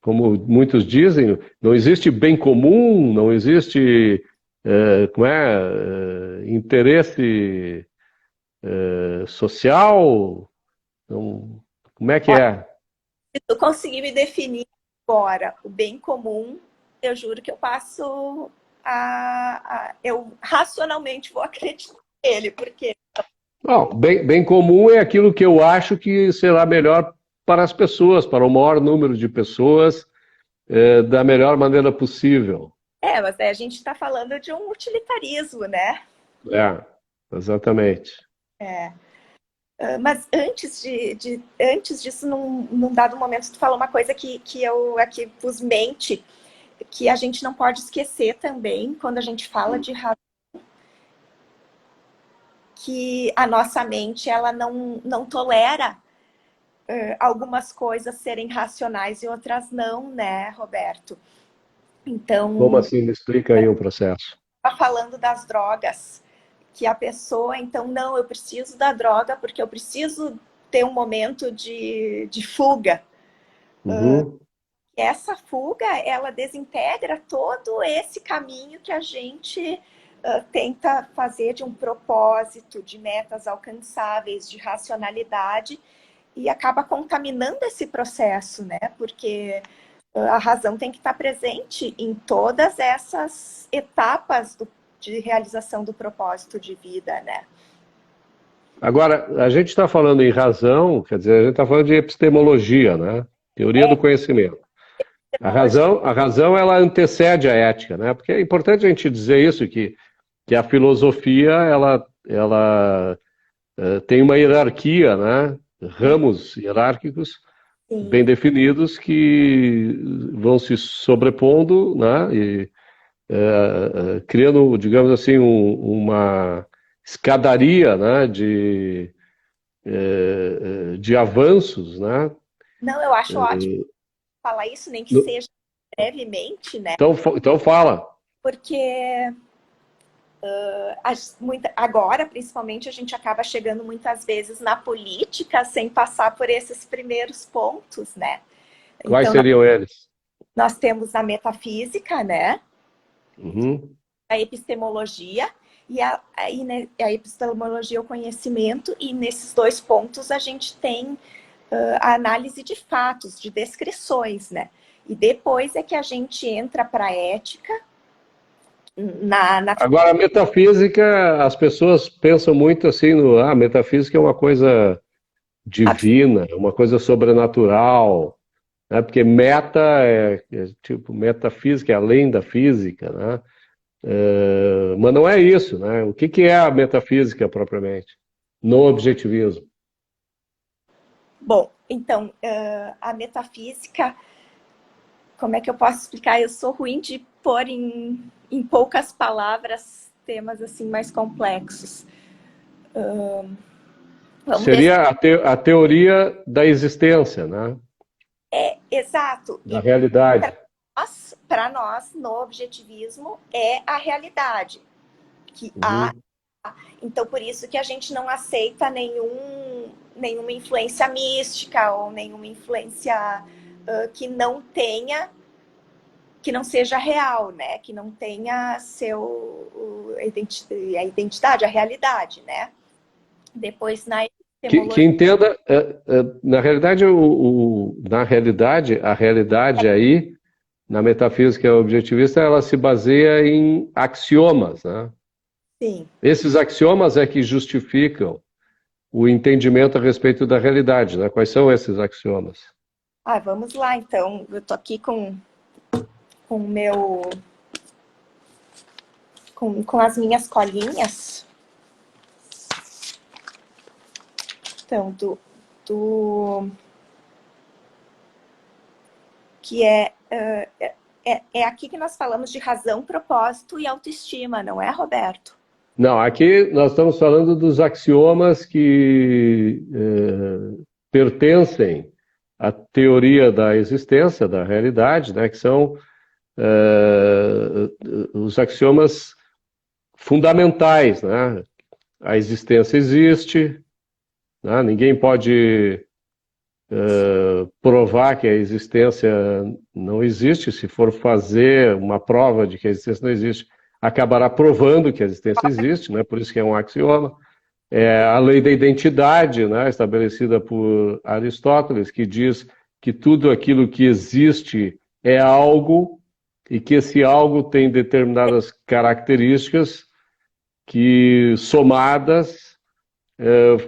como muitos dizem, não existe bem comum, não existe interesse social. Então, como é que Olha, é? se tu conseguir me definir agora o bem comum, eu juro que eu passo eu racionalmente vou acreditar nele, porque Bom, bem comum é aquilo que eu acho que será melhor para as pessoas, para o maior número de pessoas, da melhor maneira possível. mas aí a gente está falando de um utilitarismo, né? É, exatamente. É. Mas antes disso, num dado momento, tu falou uma coisa que eu aqui pus mente, que a gente não pode esquecer também, quando a gente fala de razão, que a nossa mente ela não tolera algumas coisas serem racionais e outras não, né, Roberto? Como Então, assim? Me explica aí o processo. tá falando das drogas, que a pessoa, então, não, eu preciso da droga porque eu preciso ter um momento de fuga. Uhum. Essa fuga, ela desintegra todo esse caminho que a gente tenta fazer de um propósito, de metas alcançáveis, de racionalidade, e acaba contaminando esse processo, né? Porque a razão tem que estar presente em todas essas etapas de realização do propósito de vida, né? Agora, a gente está falando em razão, quer dizer, a gente está falando de epistemologia, né? Teoria do conhecimento. Tecnologia. A razão ela antecede a ética, né? Porque é importante a gente dizer isso, que a filosofia ela tem uma hierarquia, né? Ramos hierárquicos bem Sim. definidos que vão se sobrepondo, né? E criando, digamos assim, uma escadaria, né? De avanços, né? Não, eu acho ótimo falar isso, nem que No- seja brevemente, né? então fala. Porque agora, principalmente, a gente acaba chegando muitas vezes na política sem passar por esses primeiros pontos, né? Quais Então, seriam eles? nós temos a metafísica, né? Uhum. A epistemologia, a epistemologia é o conhecimento, e nesses dois pontos a gente tem a análise de fatos, de descrições, né? E depois é que a gente entra para a ética, na. Agora, a metafísica, as pessoas pensam muito assim a metafísica é uma coisa divina, é uma coisa sobrenatural, né? Porque meta tipo, metafísica é além da física, né? Mas não é isso, né? O que é a metafísica propriamente? No objetivismo. Bom, então, a metafísica, como é que eu posso explicar? Eu sou ruim de pôr em poucas palavras temas assim mais complexos. Vamos ver se... Seria a teoria da existência, né? Exato. Da realidade. Para nós, no objetivismo, é a realidade. Que há. Uhum. Então, por isso que a gente não aceita nenhuma influência mística ou nenhuma influência que não tenha, que não seja real, né? Que não tenha a identidade, a realidade, né? Depois, na Que epistemologia... entenda, na realidade, a realidade aí, na metafísica objetivista, ela se baseia em axiomas, né? Sim. Esses axiomas é que justificam o entendimento a respeito da realidade, né? Quais são esses axiomas? Vamos lá, então. Eu tô aqui com o meu... com as minhas colinhas. Então, que é aqui que nós falamos de razão, propósito e autoestima, não é, Roberto? Não, aqui nós estamos falando dos axiomas que pertencem à teoria da existência, da realidade, né? Que são os axiomas fundamentais, né? A existência existe, né? Ninguém pode provar que a existência não existe. Se for fazer uma prova de que a existência não existe, acabará provando que a existência existe, né? Por isso que é um axioma. A lei da identidade, né? Estabelecida por Aristóteles, que diz que tudo aquilo que existe é algo e que esse algo tem determinadas características que, somadas,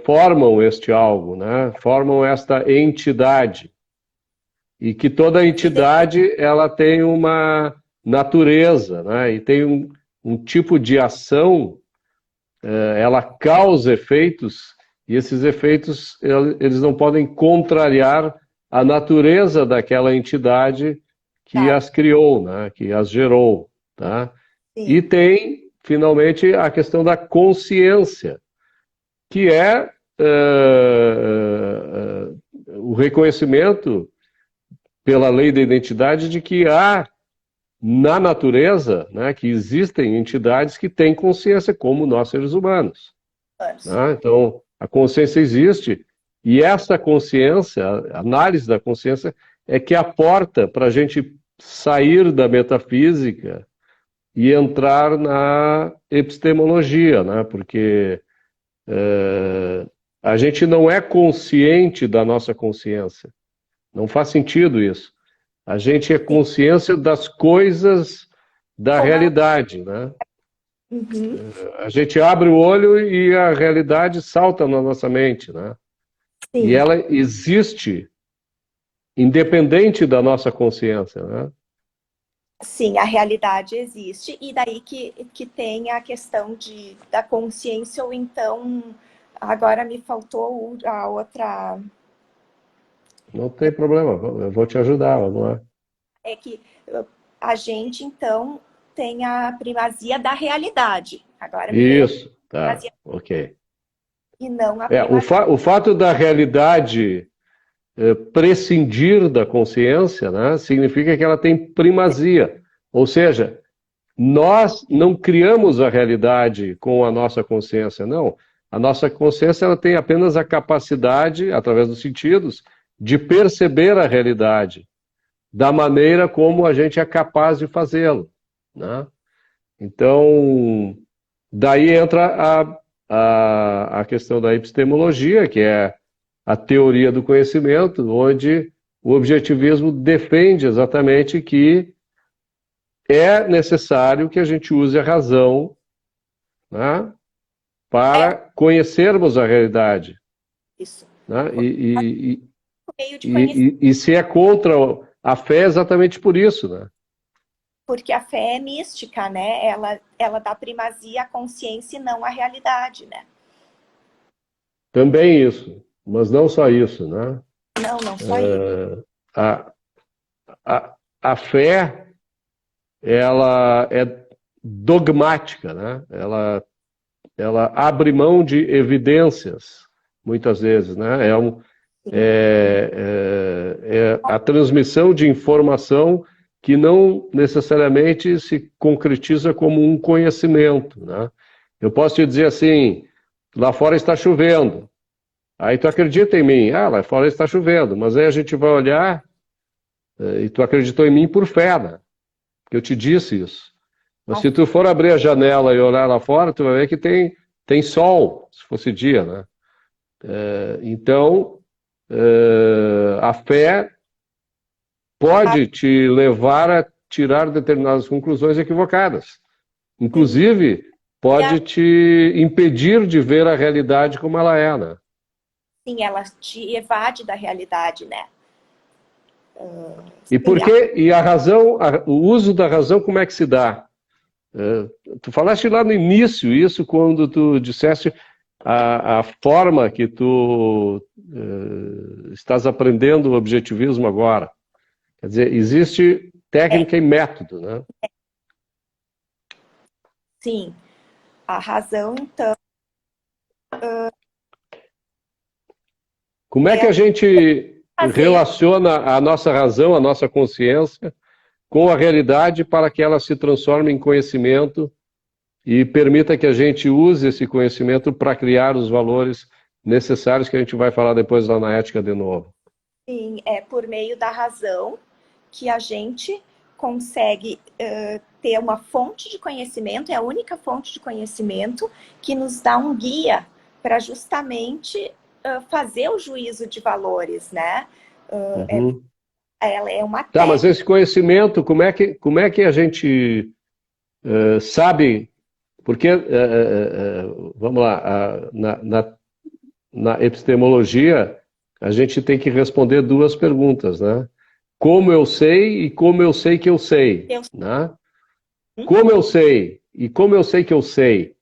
formam este algo, né? Formam esta entidade. E que toda entidade ela tem uma natureza, né? E tem um tipo de ação, ela causa efeitos, e esses efeitos eles não podem contrariar a natureza daquela entidade que as criou, né? Que as gerou. Tá? E tem, finalmente, a questão da consciência, que é o reconhecimento pela lei da identidade de que há na natureza, né, que existem entidades que têm consciência, como nós seres humanos. Né? Então, a consciência existe, e essa consciência, a análise da consciência, é que é a porta para a gente sair da metafísica e entrar na epistemologia, né? Porque a gente não é consciente da nossa consciência. Não faz sentido isso. A gente é consciência das coisas da realidade, né? Uhum. A gente abre o olho e a realidade salta na nossa mente, né? Sim. E ela existe independente da nossa consciência, né? Sim, a realidade existe, e daí que tem a questão da consciência, ou então, agora me faltou a outra... Não tem problema, eu vou te ajudar, vamos lá. É que a gente, então, tem a primazia da realidade. Agora me veio Isso, tá, ok. e não a primazia. O fato da realidade prescindir da consciência, né, significa que ela tem primazia. Ou seja, nós não criamos a realidade com a nossa consciência, não. A nossa consciência ela tem apenas a capacidade, através dos sentidos, de perceber a realidade da maneira como a gente é capaz de fazê-lo, né? Então, daí entra a questão da epistemologia, que é a teoria do conhecimento, onde o objetivismo defende exatamente que é necessário que a gente use a razão, né, para conhecermos a realidade. Isso. Né? Meio de conhecimento. E se é contra a fé é exatamente por isso, né? Porque a fé é mística, né? Ela dá primazia à consciência e não à realidade, né? Também isso, mas não só isso, né? Não só isso. A, a, a fé, ela é dogmática, né? Ela abre mão de evidências, muitas vezes, né? É a transmissão de informação que não necessariamente se concretiza como um conhecimento, né? Eu posso te dizer assim, lá fora está chovendo, aí tu acredita em mim, lá fora está chovendo, mas aí a gente vai olhar e tu acreditou em mim por fé, né? Que eu te disse isso. Mas se tu for abrir a janela e olhar lá fora, tu vai ver que tem sol, se fosse dia, né? Então, a fé pode te levar a tirar determinadas conclusões equivocadas. Inclusive, pode te impedir de ver a realidade como ela é, né? Sim, ela te evade da realidade, né? E por quê? E a razão, o uso da razão, como é que se dá? Tu falaste lá no início isso, quando tu disseste a forma que tu estás aprendendo o objetivismo agora. Quer dizer, existe técnica e método, né? Sim, a razão, então... Como é que a gente relaciona a nossa razão, a nossa consciência, com a realidade para que ela se transforme em conhecimento e permita que a gente use esse conhecimento para criar os valores necessários que a gente vai falar depois lá na ética de novo? Sim, é por meio da razão que a gente consegue ter uma fonte de conhecimento, é a única fonte de conhecimento que nos dá um guia para justamente fazer o juízo de valores, né? Ela é uma técnica. Tá, mas esse conhecimento, como é que a gente sabe? Porque, vamos lá, na epistemologia, a gente tem que responder duas perguntas, né? Como eu sei e como eu sei que eu sei, né? Como eu sei e como eu sei que eu sei,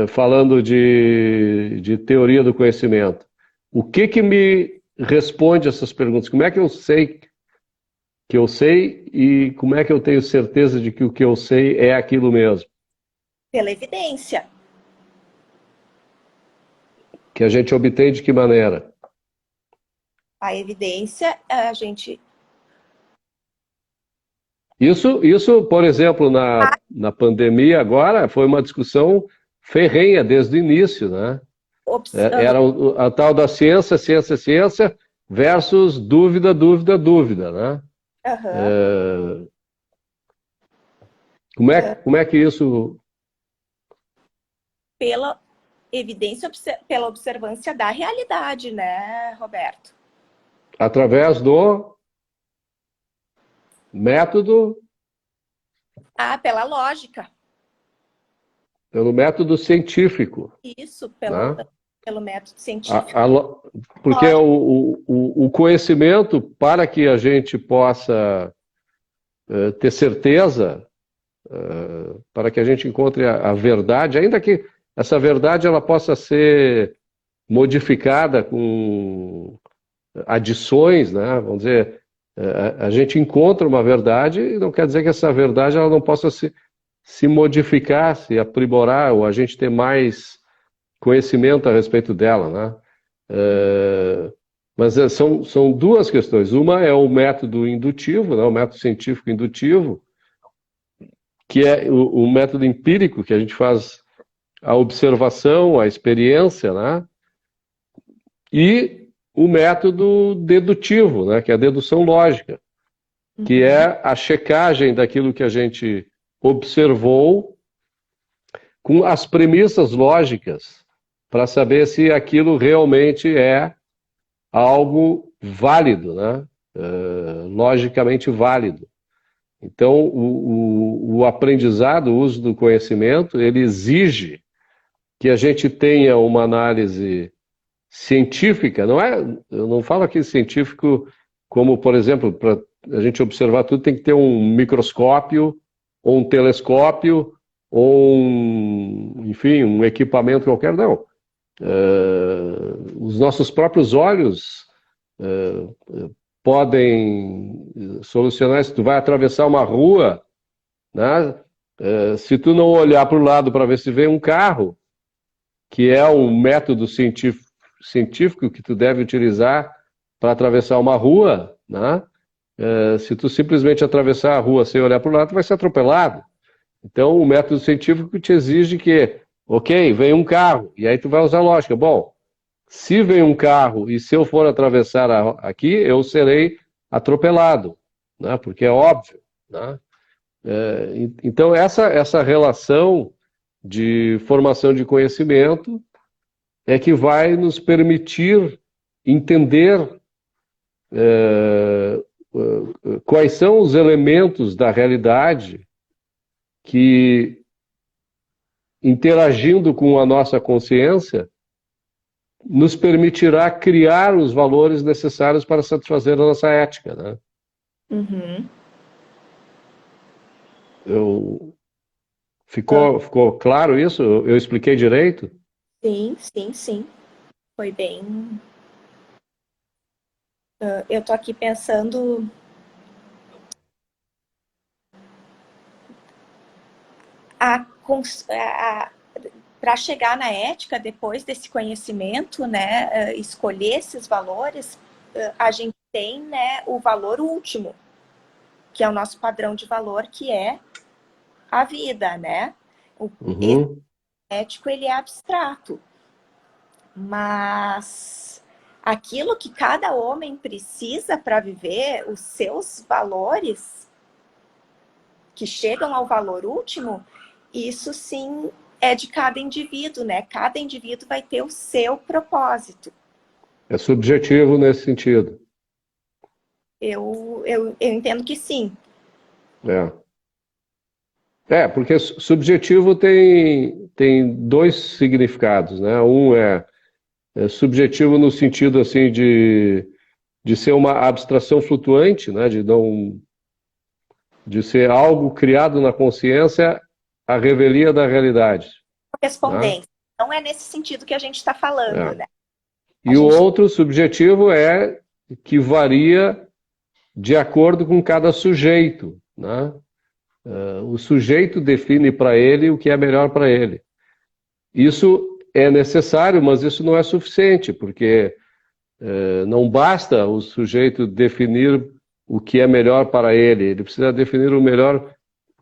falando de teoria do conhecimento, o que me responde essas perguntas? Como é que eu sei e como é que eu tenho certeza de que o que eu sei é aquilo mesmo? Pela evidência. Que a gente obtém de que maneira? A evidência, a gente... Isso, por exemplo, na pandemia agora, foi uma discussão ferrenha desde o início, né? Era a tal da ciência, ciência, ciência, versus dúvida, dúvida, dúvida, né? Como é que isso... Pela evidência, pela observância da realidade, né, Roberto? Através do método... Pela lógica. Pelo método científico. Isso, Né? pelo método científico. Porque o conhecimento, para que a gente possa ter certeza, para que a gente encontre a verdade, ainda que essa verdade ela possa ser modificada com adições, né? Vamos dizer, a gente encontra uma verdade e não quer dizer que essa verdade ela não possa se modificar, se aprimorar, ou a gente ter mais conhecimento a respeito dela, né? Mas são duas questões. Uma é o método indutivo, né? O método científico indutivo, que é o método empírico, que a gente faz a observação, a experiência, né? E o método dedutivo, né? Que é a dedução lógica, que é a checagem daquilo que a gente observou com as premissas lógicas para saber se aquilo realmente é algo válido, né? Logicamente válido. Então, o aprendizado, o uso do conhecimento, ele exige que a gente tenha uma análise científica, eu não falo aqui científico como, por exemplo, para a gente observar tudo tem que ter um microscópio, ou um telescópio, ou enfim, um equipamento qualquer, não. Os nossos próprios olhos podem solucionar. Se tu vai atravessar uma rua, né? Se tu não olhar para o lado para ver se vem um carro, que é um método científico que tu deve utilizar para atravessar uma rua, né? Se tu simplesmente atravessar a rua sem olhar para o lado, tu vai ser atropelado. Então, o método científico te exige que, ok, vem um carro, e aí tu vai usar lógica. Bom, se vem um carro e se eu for atravessar aqui, eu serei atropelado, né? Porque é óbvio, né? Então, essa relação de formação de conhecimento é que vai nos permitir entender quais são os elementos da realidade que, interagindo com a nossa consciência, nos permitirá criar os valores necessários para satisfazer a nossa ética, né? Uhum. Ficou claro isso? Eu expliquei direito? Sim, sim, sim. Foi bem. Eu tô aqui pensando. Para chegar na ética, depois desse conhecimento, né, escolher esses valores, a gente tem, né, o valor último, que é o nosso padrão de valor, que é a vida, né? Esse ético, ele é abstrato, mas aquilo que cada homem precisa para viver, os seus valores, que chegam ao valor último, isso sim é de cada indivíduo, né? Cada indivíduo vai ter o seu propósito. É subjetivo nesse sentido. Eu entendo que sim. Porque subjetivo tem dois significados, né? Um é subjetivo no sentido assim de ser uma abstração flutuante, né? De ser algo criado na consciência à revelia da realidade. Correspondência. Né? Não é nesse sentido que a gente está falando, né? E o outro subjetivo é que varia de acordo com cada sujeito, né? O sujeito define para ele o que é melhor para ele. Isso é necessário, mas isso não é suficiente, porque não basta o sujeito definir o que é melhor para ele, ele precisa definir o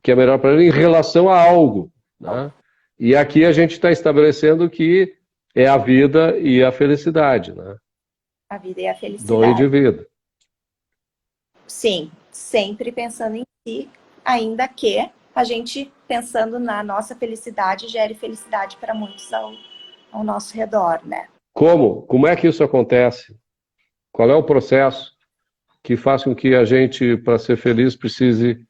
que é melhor para ele em relação a algo, né? E aqui a gente está estabelecendo que é a vida e a felicidade, né? A vida e a felicidade. Do indivíduo. Sim, sempre pensando em si, ainda que a gente, pensando na nossa felicidade, gere felicidade para muitos ao nosso redor, né? Como é que isso acontece? Qual é o processo que faz com que a gente, para ser feliz, precise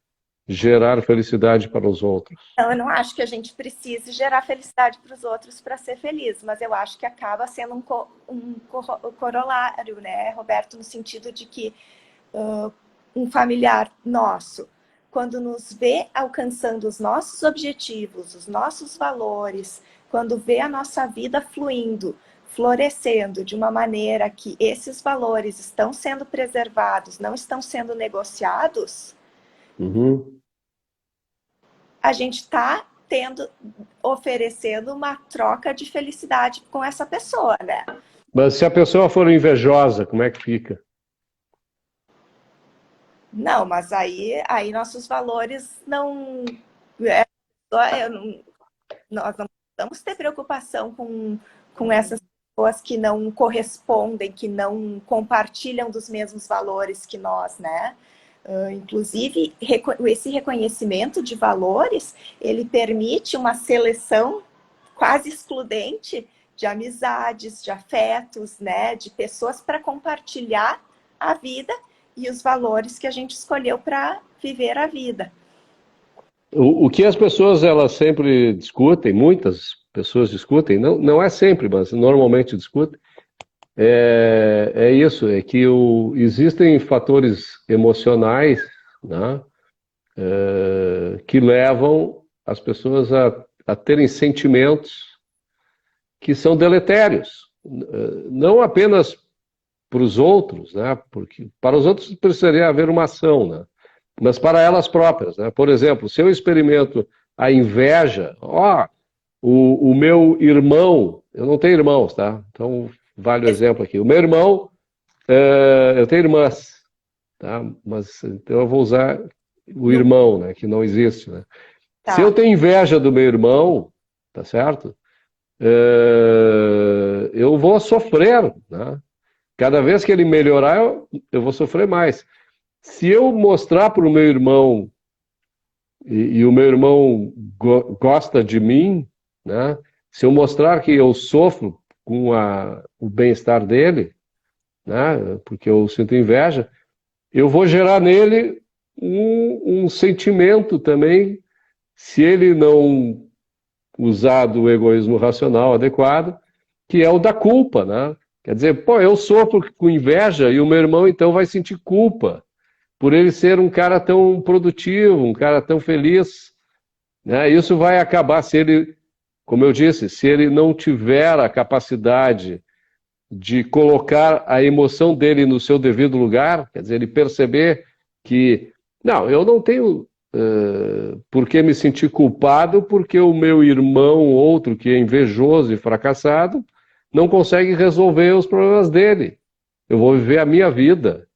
gerar felicidade para os outros? Então, eu não acho que a gente precise gerar felicidade para os outros para ser feliz, mas eu acho que acaba sendo um corolário, né, Roberto, no sentido de que um familiar nosso, quando nos vê alcançando os nossos objetivos, os nossos valores, quando vê a nossa vida fluindo, florescendo de uma maneira que esses valores estão sendo preservados, não estão sendo negociados, a gente está oferecendo uma troca de felicidade com essa pessoa, né? Mas se a pessoa for invejosa, como é que fica? Não, mas aí nossos valores não... nós não precisamos ter preocupação com essas pessoas que não correspondem, que não compartilham dos mesmos valores que nós, né? Inclusive, esse reconhecimento de valores, ele permite uma seleção quase excludente de amizades, de afetos, né? De pessoas para compartilhar a vida e os valores que a gente escolheu para viver a vida. O que as pessoas elas sempre discutem, muitas pessoas discutem, não é sempre, mas normalmente discutem, é isso, é que existem fatores emocionais, né, que levam as pessoas a terem sentimentos que são deletérios, não apenas para os outros, né? Porque para os outros precisaria haver uma ação, né? Mas para elas próprias, né? Por exemplo, se eu experimento a inveja, o meu irmão, eu não tenho irmãos, tá? Então, vale o exemplo aqui. O meu irmão, eu tenho irmãs, tá? Mas então eu vou usar o irmão, né? Que não existe, né? Se eu Tá. tenho inveja do meu irmão, tá certo? Eu vou sofrer, né? Cada vez que ele melhorar, eu vou sofrer mais. Se eu mostrar para o meu irmão e o meu irmão gosta de mim, né? Se eu mostrar que eu sofro com o bem-estar dele, né? Porque eu sinto inveja, eu vou gerar nele um sentimento também, se ele não usar do egoísmo racional adequado, que é o da culpa, né? Quer dizer, pô, eu sofro com inveja e o meu irmão então vai sentir culpa por ele ser um cara tão produtivo, um cara tão feliz, né? Isso vai acabar se ele, como eu disse, se ele não tiver a capacidade de colocar a emoção dele no seu devido lugar, quer dizer, ele perceber que, não, eu não tenho por que me sentir culpado porque o meu irmão, outro que é invejoso e fracassado, não consegue resolver os problemas dele. Eu vou viver a minha vida,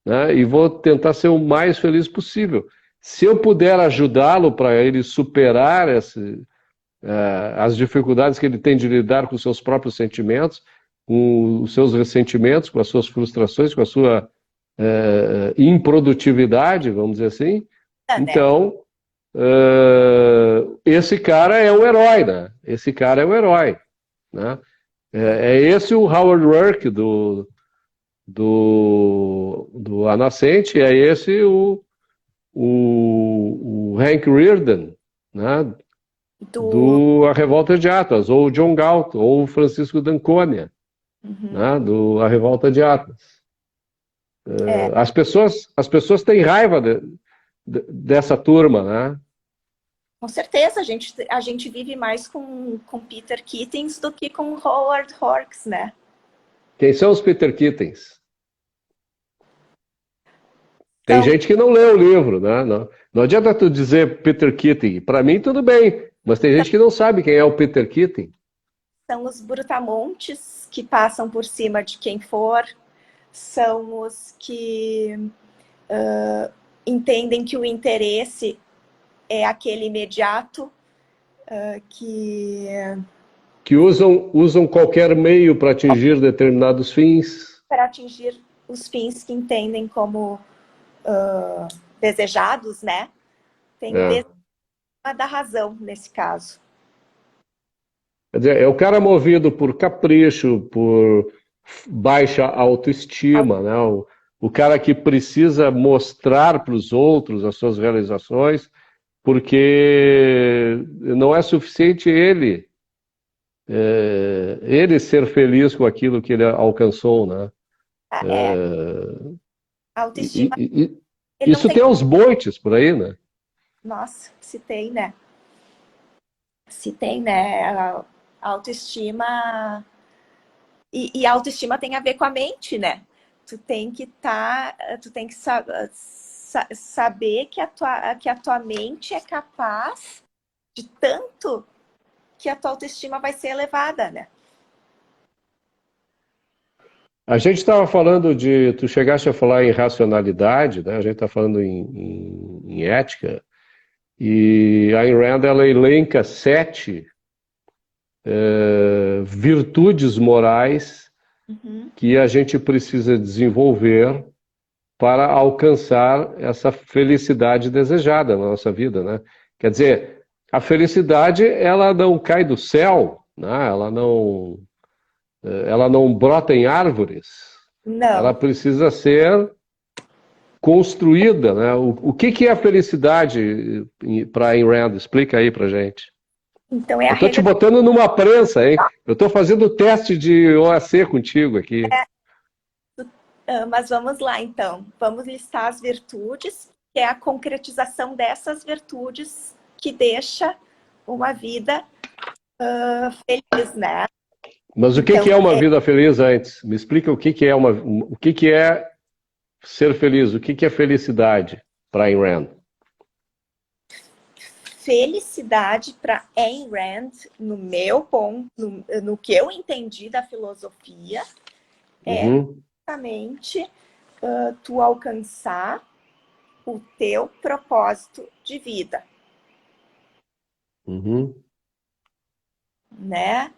né, e vou tentar ser o mais feliz possível. Se eu puder ajudá-lo para ele superar as dificuldades que ele tem de lidar com os seus próprios sentimentos, com os seus ressentimentos, com as suas frustrações, com a sua improdutividade, vamos dizer assim, Né? então esse cara é um herói, né? Esse cara é um herói, né? É esse o Howard Roark do A Nascente, é esse o Hank Rearden, né? Do... Do A Revolta de Atlas, ou o John Galt, ou o Francisco d'Anconia, Uhum. né? Do A Revolta de Atlas. É, As pessoas têm raiva dessa turma, né? com certeza, a gente vive mais com Peter Kittings do que com Howard Hawks, né? Quem são os Peter Kittings? Tem São, gente que não lê o livro, né? Não adianta tu dizer Peter Keating. Para mim, tudo bem, mas tem gente que não sabe quem é o Peter Keating. são os brutamontes que passam por cima de quem for, são os que entendem que o interesse é aquele imediato, que Que usam qualquer meio para atingir determinados fins. para atingir os fins que entendem como desejados, né? Tem o É. desejo da razão nesse caso. Quer dizer, é o cara movido por capricho, por baixa autoestima, né? O cara que precisa mostrar para os outros as suas realizações, porque não é suficiente ele ser feliz com aquilo que ele alcançou, né? É, a E, autoestima, e- e- ele não isso tem. tem aos montes por aí, né? Nossa, se tem, né? Se tem, né? A autoestima. E a autoestima tem a ver com a mente, né? Tu tem que saber que a tua mente é capaz de tanto que a tua autoestima vai ser elevada, né? A gente estava falando tu chegaste a falar em racionalidade, né? A gente está falando em ética, e a Ayn Rand, ela elenca 7 virtudes morais Uhum. que a gente precisa desenvolver para alcançar essa felicidade desejada na nossa vida, né? Quer dizer, a felicidade, ela não cai do céu, né? Ela não brota em árvores, ela Não. precisa ser construída, né? O que é a felicidade para Ayn Rand? Explica aí para gente. Então é a Eu estou te regra. botando numa prensa, hein? Eu estou fazendo o teste de OAC contigo aqui. Mas vamos lá, então. Vamos listar as virtudes, que é a concretização dessas virtudes que deixa uma vida feliz, né? Mas o que Então, que é uma vida feliz antes? Me explica o que que é o que que é ser feliz, o que que é felicidade para Ayn Rand? felicidade para Ayn Rand, no meu ponto, no que eu entendi da filosofia, é Uhum, justamente tu alcançar o teu propósito de vida, uhum, né?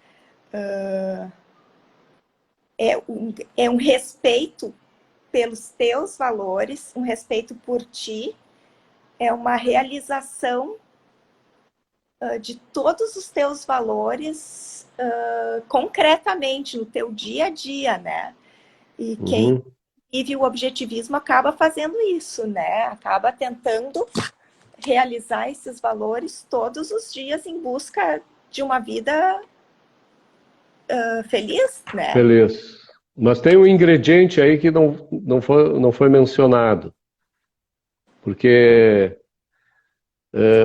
É um respeito pelos teus valores, um respeito por ti, é uma realização de todos os teus valores concretamente no teu dia a dia, né? E quem uhum. vive o objetivismo acaba fazendo isso, né? Acaba tentando realizar esses valores todos os dias em busca de uma vida feliz, né? Feliz. Mas tem um ingrediente aí que não foi mencionado. Porque,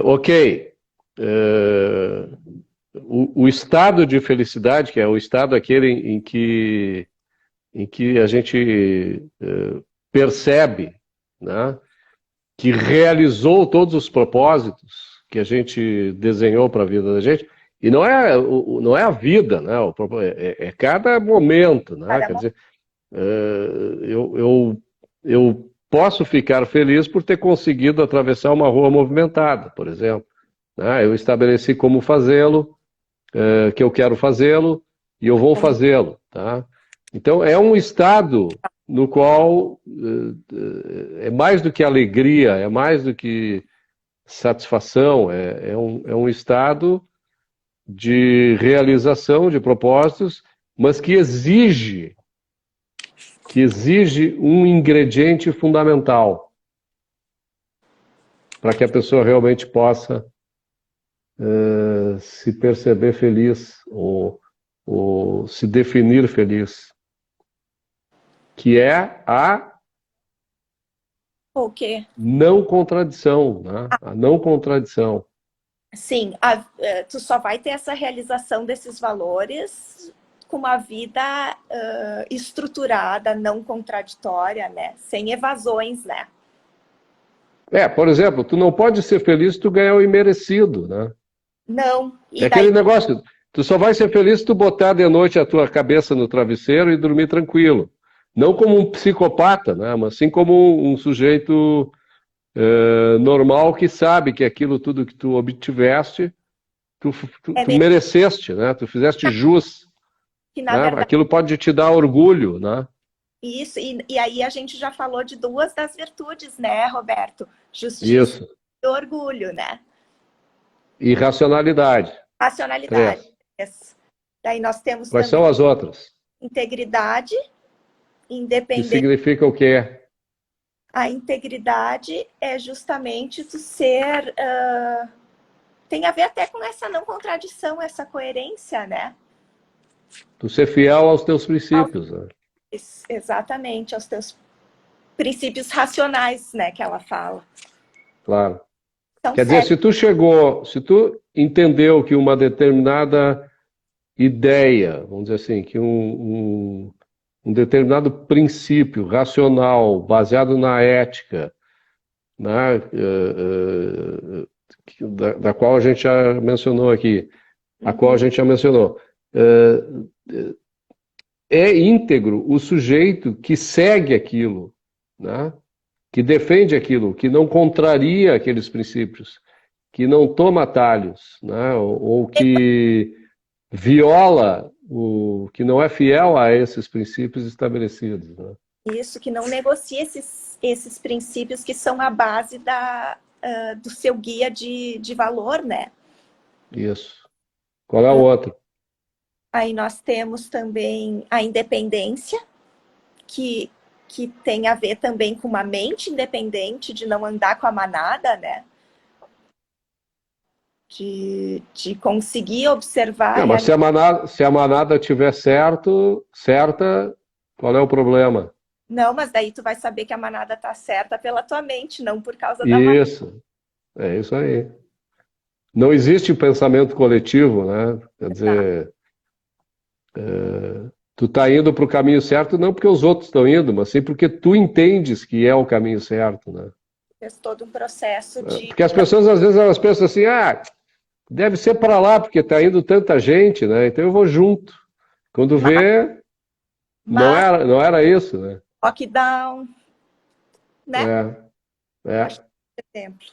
ok, o estado de felicidade, que é o estado aquele em que a gente percebe, né, que realizou todos os propósitos que a gente desenhou para a vida da gente, e não é a vida, né, é cada momento, né, quer dizer, eu posso ficar feliz por ter conseguido atravessar uma rua movimentada, por exemplo. Né? Eu estabeleci como fazê-lo, que eu quero fazê-lo, e eu vou fazê-lo. Tá? Então, é um estado no qual é mais do que alegria, é mais do que satisfação, é um estado de realização de propósitos, mas que exige um ingrediente fundamental para que a pessoa realmente possa se perceber feliz ou se definir feliz, que é a O quê? não contradição, né? A não contradição. Sim, tu só vai ter essa realização desses valores com uma vida estruturada, não contraditória, né? Sem evasões, né? Por exemplo, tu não pode ser feliz se tu ganhar o imerecido, né? Não, É e daí aquele negócio, tu só vai ser feliz se tu botar de noite a tua cabeça no travesseiro e dormir tranquilo. Não como um psicopata, né? Mas sim como um sujeito normal que sabe que aquilo tudo que tu obtiveste, é tu mereceste, né? Tu fizeste jus, que na né? verdade Aquilo pode te dar orgulho, né? isso, e aí a gente já falou de duas das virtudes, né, Roberto? Justiça Isso. e orgulho, né? E racionalidade. Racionalidade. Três. Daí nós temos Quais também são as outras? integridade, Que independência. significa o quê? A integridade é justamente tu ser. Tem a ver até com essa não contradição, essa coerência, né? Tu ser fiel aos teus princípios, né? Exatamente, aos teus princípios racionais, né, que ela fala. Claro. São Quer dizer, sete. se tu entendeu que uma determinada ideia, vamos dizer assim, que um determinado princípio racional, baseado na ética, né, da qual a gente já mencionou aqui, a qual a gente já mencionou, é íntegro o sujeito que segue aquilo, né, que defende aquilo, que não contraria aqueles princípios, que não toma atalhos, né, ou que viola que não é fiel a esses princípios estabelecidos. Né? Isso, que não negocia esses princípios que são a base do seu guia de valor, né? Isso. Qual é o outro? Aí nós temos também a independência, que, que tem a ver também com uma mente independente, de não andar com a manada, né? De conseguir observar a Não, mas realidade. se a manada tiver certa, qual é o problema? Não, mas daí tu vai saber que a manada tá certa pela tua mente, não por causa da manada. Isso, é isso aí. Não existe pensamento coletivo, né? Quer dizer, Tu tá indo para o caminho certo não porque os outros estão indo, mas sim porque tu entendes que é o caminho certo, né? Fez todo um processo de... Porque as pessoas às vezes elas pensam assim, deve ser para lá porque está indo tanta gente, né? Então eu vou junto. Quando vê, Mas não era isso, né? lockdown, né? É, Acho é. que é exemplo.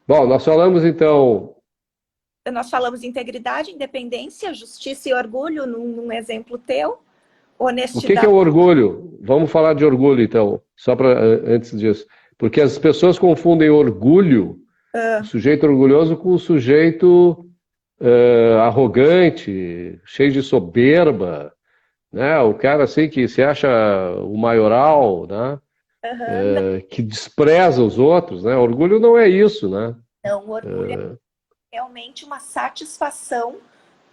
Bom, nós falamos então. Nós falamos de integridade, independência, justiça e orgulho num exemplo teu, O que é honestidade. o orgulho? Vamos falar de orgulho então, só para antes disso. Porque as pessoas confundem orgulho, o sujeito orgulhoso, com o sujeito arrogante, cheio de soberba, né? O cara assim que se acha o maioral, né? Uhum. Que despreza os outros, né? Orgulho não é isso, né? Não, o orgulho é realmente uma satisfação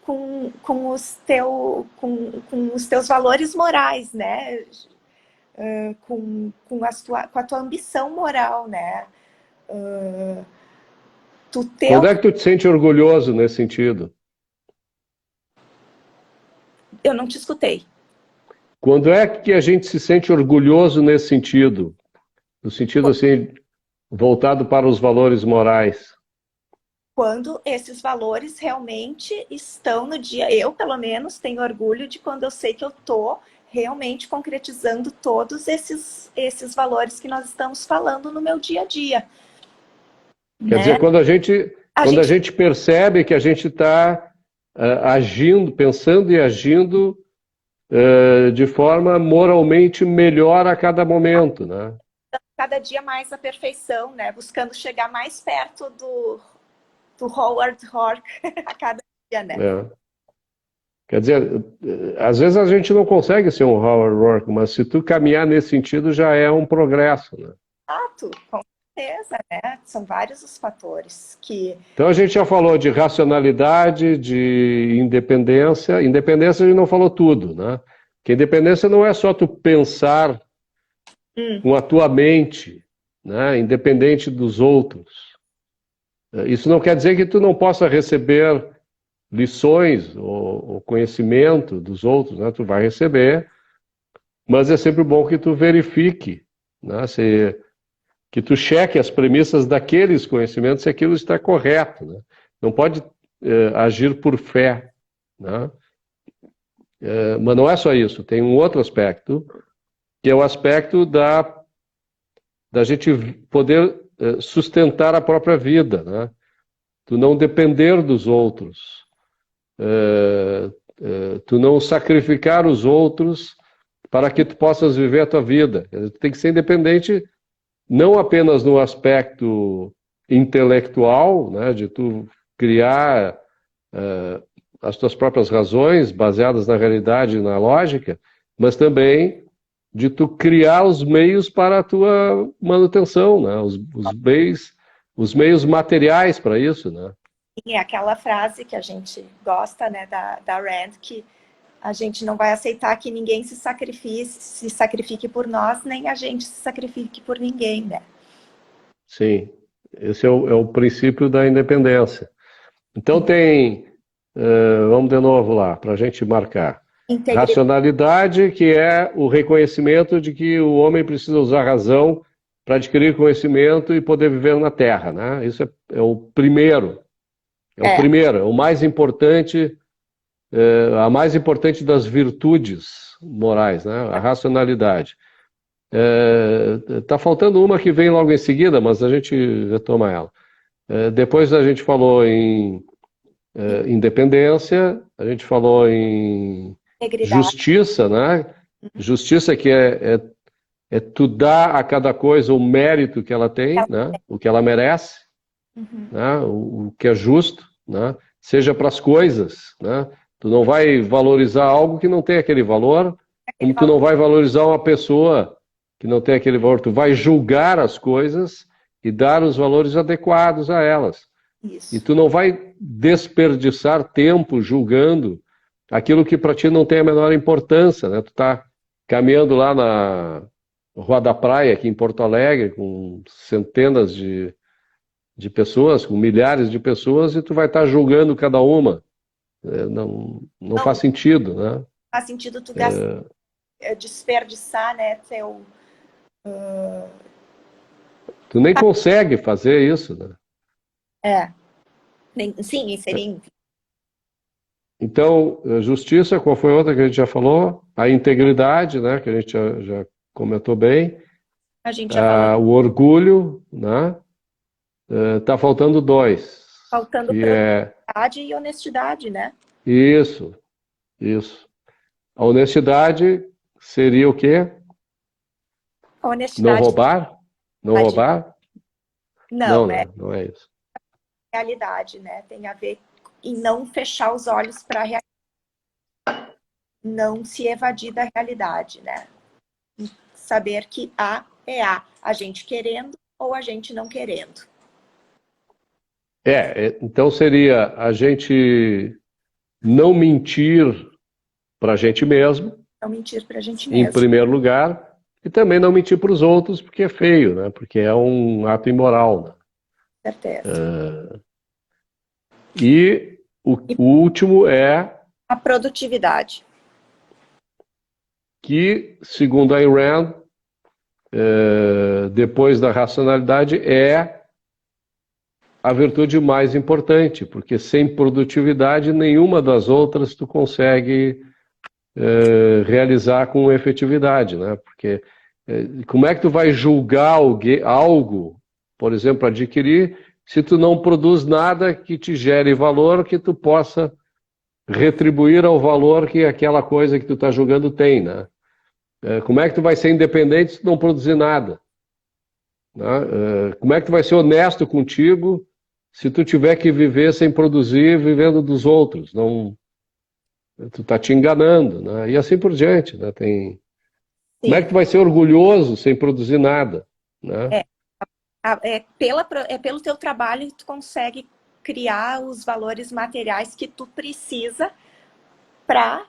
com os teus valores morais, né? Com a tua ambição moral, né? Quando é que tu te sente orgulhoso nesse sentido? Eu não te escutei. Quando é que a gente se sente orgulhoso nesse sentido? No sentido assim, voltado para os valores morais. Quando esses valores realmente estão no dia. Eu, pelo menos, tenho orgulho de quando eu sei que eu estou realmente concretizando todos esses valores que nós estamos falando no meu dia a dia. Quer Né? dizer, quando a gente percebe que a gente está agindo, pensando e agindo de forma moralmente melhor a cada momento, né? Cada dia mais a perfeição, né? Buscando chegar mais perto do Howard Hawks a cada dia, né? Quer dizer, às vezes a gente não consegue ser um Howard Roark, mas se tu caminhar nesse sentido já é um progresso, né? Exato, com certeza, né? São vários os fatores que... Então a gente já falou de racionalidade, de independência. Independência a gente não falou tudo, né? Porque independência não é só tu pensar com a tua mente, né? Independente dos outros. Isso não quer dizer que tu não possa receber lições ou conhecimento dos outros, né? Tu vai receber, mas é sempre bom que tu verifique, né? Que tu cheque as premissas daqueles conhecimentos se aquilo está correto, né? Não pode agir por fé, né? Mas não é só isso, tem um outro aspecto, que é o aspecto da gente poder sustentar a própria vida, né? Tu não depender dos outros, tu não sacrificar os outros para que tu possas viver a tua vida. Tu tem que ser independente não apenas no aspecto intelectual, né, de tu criar as tuas próprias razões baseadas na realidade e na lógica, mas também de tu criar os meios para a tua manutenção, né, os meios materiais para isso, né? É aquela frase que a gente gosta, né, da Rand, que a gente não vai aceitar que ninguém se sacrifique por nós, nem a gente se sacrifique por ninguém, né? Sim, esse é o princípio da independência. Então vamos de novo lá, para a gente marcar. Racionalidade, que é o reconhecimento de que o homem precisa usar a razão para adquirir conhecimento e poder viver na Terra, né? Isso é o primeiro. É o mais importante, a mais importante das virtudes morais, né? A racionalidade. Tá faltando uma que vem logo em seguida, mas a gente retoma ela. Depois a gente falou em independência, a gente falou em justiça, né? Justiça que é tu dar a cada coisa o mérito que ela tem, né? O que ela merece, né? O que é justo, né? Seja para as coisas, né? Tu não vai valorizar algo que não tem aquele valor, como tu não vai valorizar uma pessoa que não tem aquele valor. Tu vai julgar as coisas e dar os valores adequados a elas. Isso. E tu não vai desperdiçar tempo julgando aquilo que para ti não tem a menor importância, né? Tu tá caminhando lá na Rua da Praia, aqui em Porto Alegre, com centenas de pessoas, com milhares de pessoas, e tu vai estar julgando cada uma. Não faz sentido, né? Faz sentido tu gastar, desperdiçar, né, teu... Tu nem consegue fazer isso, né? Sim, seria... Então, justiça, qual foi outra que a gente já falou? A integridade, né, que a gente já comentou bem. A gente já falou. O orgulho, né? Tá faltando dois, Faltando que é probidade e honestidade, né? isso. A honestidade seria o quê? A Não honestidade, roubar? Não roubar? Não, não, é né? Não é isso. realidade, né? Tem a ver em não fechar os olhos para a realidade, não se evadir da realidade, né? Saber que A é a gente querendo ou a gente não querendo. Então seria a gente não mentir para a gente mesmo, Não mentir para a gente em mesmo. primeiro lugar, e também não mentir para os outros, porque é feio, né? Porque é um ato imoral, né? Certeza. E o último é A produtividade. que, segundo a Ayn Rand, depois da racionalidade, é a virtude mais importante, porque sem produtividade nenhuma das outras tu consegue realizar com efetividade, né? Porque como é que tu vai julgar algo, por exemplo, adquirir, se tu não produz nada que te gere valor, que tu possa retribuir ao valor que aquela coisa que tu está julgando tem, né? Como é que tu vai ser independente se tu não produzir nada? Né? Como é que tu vai ser honesto contigo se tu tiver que viver sem produzir, vivendo dos outros? Não, tu tá te enganando, né? E assim por diante, né? Como é Sim. que tu vai ser orgulhoso sem produzir nada, né? É pelo teu trabalho que tu consegue criar os valores materiais que tu precisa para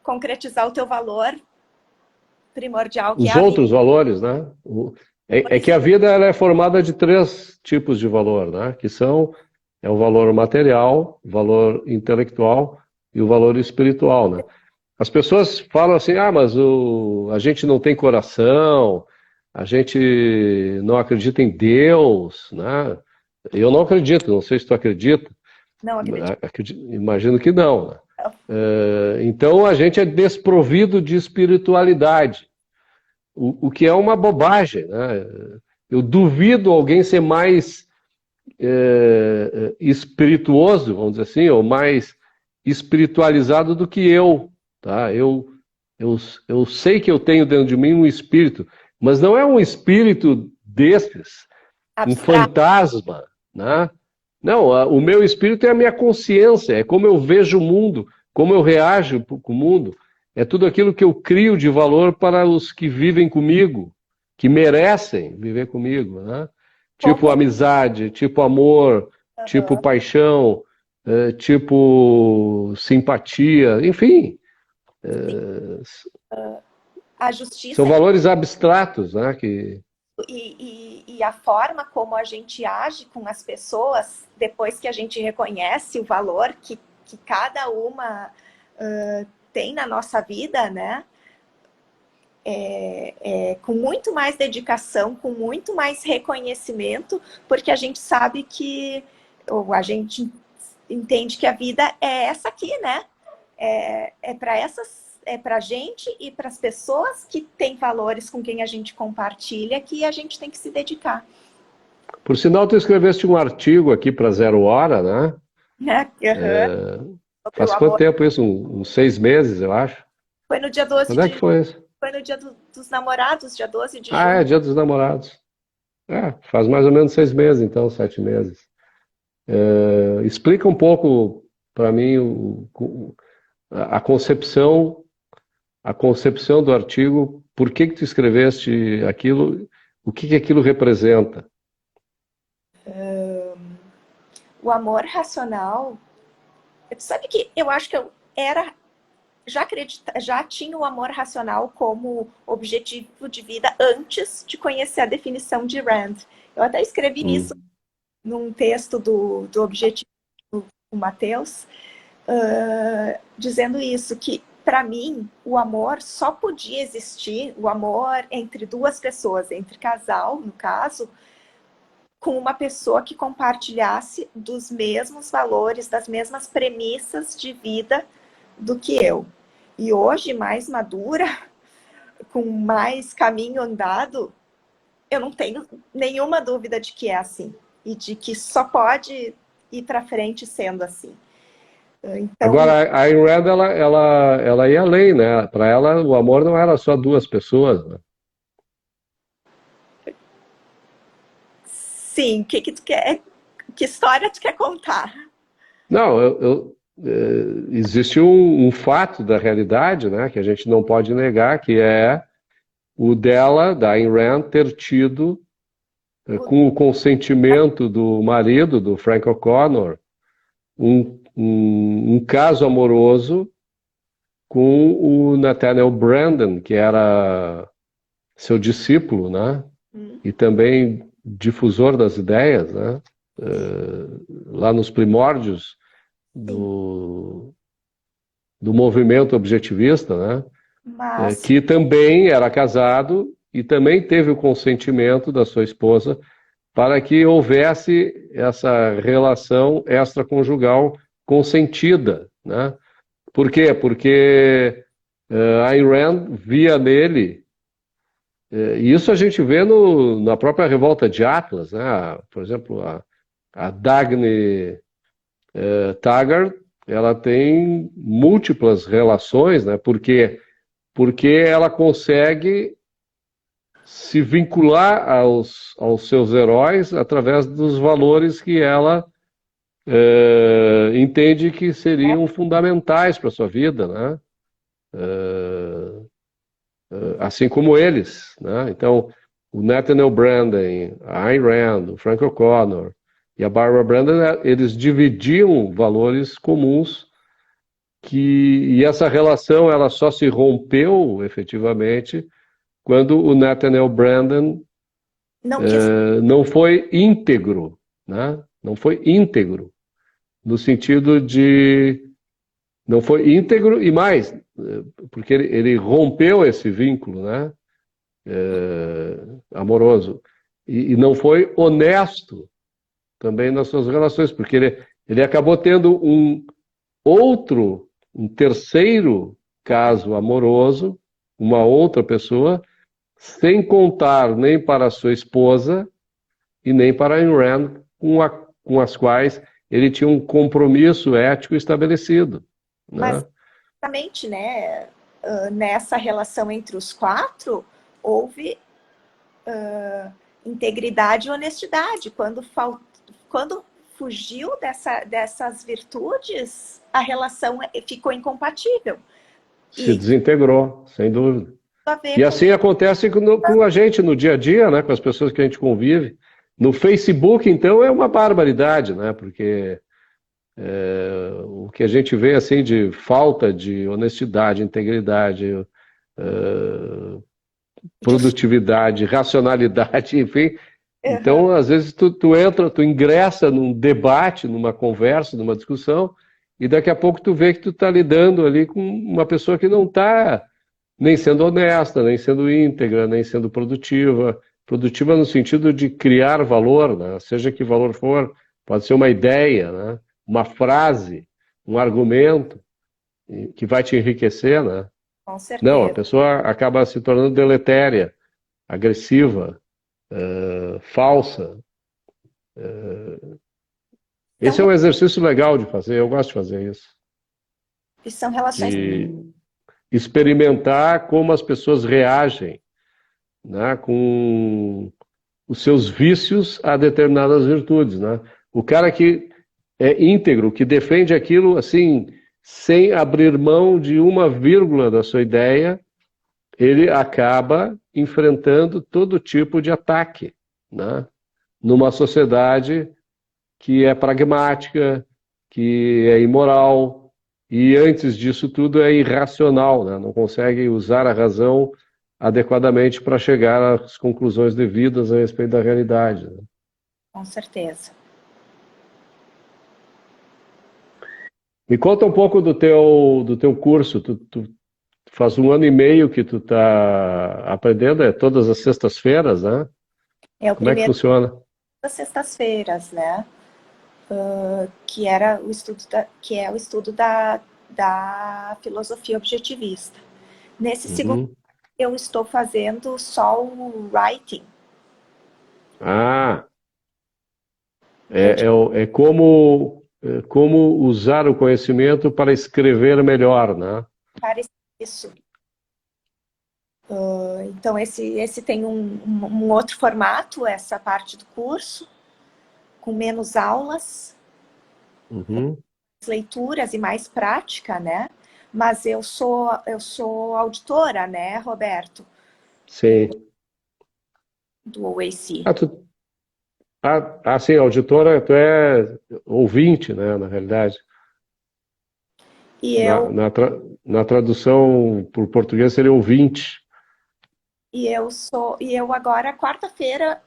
concretizar o teu valor primordial, que é Os a vida. outros valores, né? É que a vida ela é formada de três tipos de valor, né? Que são o valor material, o valor intelectual e o valor espiritual, né? As pessoas falam assim, mas a gente não tem coração, a gente não acredita em Deus, né? Eu não acredito, não sei se tu acredita, Não acredito. imagino que não, né? Então a gente é desprovido de espiritualidade, o que é uma bobagem, né? Eu duvido alguém ser mais espirituoso, vamos dizer assim, ou mais espiritualizado do que eu, tá? Eu sei que eu tenho dentro de mim um espírito, mas não é um espírito desses, um Abstrato. fantasma, né? Não, o meu espírito é a minha consciência, é como eu vejo o mundo, como eu reajo com o mundo, é tudo aquilo que eu crio de valor para os que vivem comigo, que merecem viver comigo, né? Tipo Como... amizade, tipo amor, tipo Uhum. paixão, tipo simpatia, enfim, A são justiça valores abstratos, né? e a forma como a gente age com as pessoas depois que a gente reconhece o valor que cada uma tem na nossa vida, né? Com muito mais dedicação, com muito mais reconhecimento, porque a gente sabe que, ou a gente entende que a vida é essa aqui, né? É para a gente e para as pessoas que têm valores com quem a gente compartilha que a gente tem que se dedicar. Por sinal, tu escreveste um artigo aqui para Zero Hora, né? Né? Uhum. Sobre o Faz quanto amor. tempo isso? Uns 6 meses, eu acho. Foi no dia 12 Quando é que foi isso? Foi no dia dos namorados, dia 12 de É junho. Dia dos Namorados. Faz mais ou menos 6 meses, então, 7 meses. Explica um pouco para mim a concepção, a concepção do artigo, por que tu escreveste aquilo, o que aquilo representa. O amor racional. Tu sabe que eu acho que eu já tinha o amor racional como objetivo de vida antes de conhecer a definição de Rand. Eu até escrevi isso num texto do objetivo o Matheus, dizendo isso, que para mim o amor só podia existir, o amor entre duas pessoas, entre casal, no caso, com uma pessoa que compartilhasse dos mesmos valores, das mesmas premissas de vida do que eu. E hoje, mais madura, com mais caminho andado, eu não tenho nenhuma dúvida de que é assim. E de que só pode ir para frente sendo assim. Então, agora, a Ayn Rand, ela ia além, né? Para ela, o amor não era só duas pessoas, né? sim, que tu quer, que história tu quer contar? Não, existe um fato da realidade, né, que a gente não pode negar, que é o dela, da Ayn Rand, ter tido, com o consentimento do marido, do Frank O'Connor, um caso amoroso com o Nathaniel Branden, que era seu discípulo, né? E também difusor das ideias, né? Lá nos primórdios do movimento objetivista, né? Mas, Que também era casado e também teve o consentimento da sua esposa para que houvesse essa relação extraconjugal consentida, né? Por quê? Porque Ayn Rand via nele, e isso a gente vê na própria revolta de Atlas, né? Por exemplo, a Dagny Taggart, ela tem múltiplas relações, né? Porque ela consegue se vincular aos seus heróis através dos valores que ela entende que seriam fundamentais para a sua vida, né? Assim como eles, né? Então, o Nathaniel Branden, a Ayn Rand, o Frank O'Connor e a Barbara Branden, eles dividiam valores comuns e essa relação ela só se rompeu efetivamente quando o Nathaniel Branden não quis. não foi íntegro, né? Não foi íntegro no sentido de não foi íntegro e mais, porque ele rompeu esse vínculo, né? Amoroso e não foi honesto também nas suas relações, porque ele acabou tendo um terceiro caso amoroso, uma outra pessoa, sem contar nem para a sua esposa e nem para a Ayn Rand, com as quais ele tinha um compromisso ético estabelecido, Mas, né? exatamente, né? Nessa relação entre os quatro, houve integridade e honestidade. Quando fugiu dessas virtudes, a relação ficou incompatível. Se E desintegrou, sem dúvida. a ver E com assim acontece com a gente no dia a dia, né? Com as pessoas que a gente convive. No Facebook, então, é uma barbaridade, né? Porque o que a gente vê assim de falta de honestidade, integridade, produtividade, racionalidade, enfim. Uhum. Então, às vezes, tu ingressa num debate, numa conversa, numa discussão, e daqui a pouco tu vê que tu está lidando ali com uma pessoa que não está nem sendo honesta, nem sendo íntegra, nem sendo produtiva. Produtiva no sentido de criar valor, né? Seja que valor for, pode ser uma ideia, né? Uma frase, um argumento que vai te enriquecer, né? Com Não, a certeza. pessoa acaba se tornando deletéria, agressiva, falsa. São, Esse é um exercício legal de fazer, eu gosto de fazer isso. são relações. De experimentar como as pessoas reagem, né, com os seus vícios a determinadas virtudes, né? O cara que é íntegro, que defende aquilo assim, sem abrir mão de uma vírgula da sua ideia, ele acaba enfrentando todo tipo de ataque, né? Numa sociedade que é pragmática, que é imoral e antes disso tudo é irracional, né? Não consegue usar a razão adequadamente para chegar às conclusões devidas a respeito da realidade, né? Com certeza. Me conta um pouco do teu curso. Tu faz 1 ano e meio que tu está aprendendo, é todas as sextas-feiras, né? É o Como é que primeiro funciona? das sextas-feiras, né? Que era o estudo que é o estudo da filosofia objetivista. Nesse segundo, Uhum. eu estou fazendo só o writing. Ah, Eu como usar o conhecimento para escrever melhor, né? parece isso. Então, esse tem um outro formato, essa parte do curso, com menos aulas, Uhum. leituras e mais prática, né? Mas eu sou auditora, né, Roberto, Sim. do OAC. Ah, sim, auditora, tu é ouvinte, né, na realidade. E Na, eu, na, tra- na tradução por português seria ouvinte. e eu agora, quarta-feira,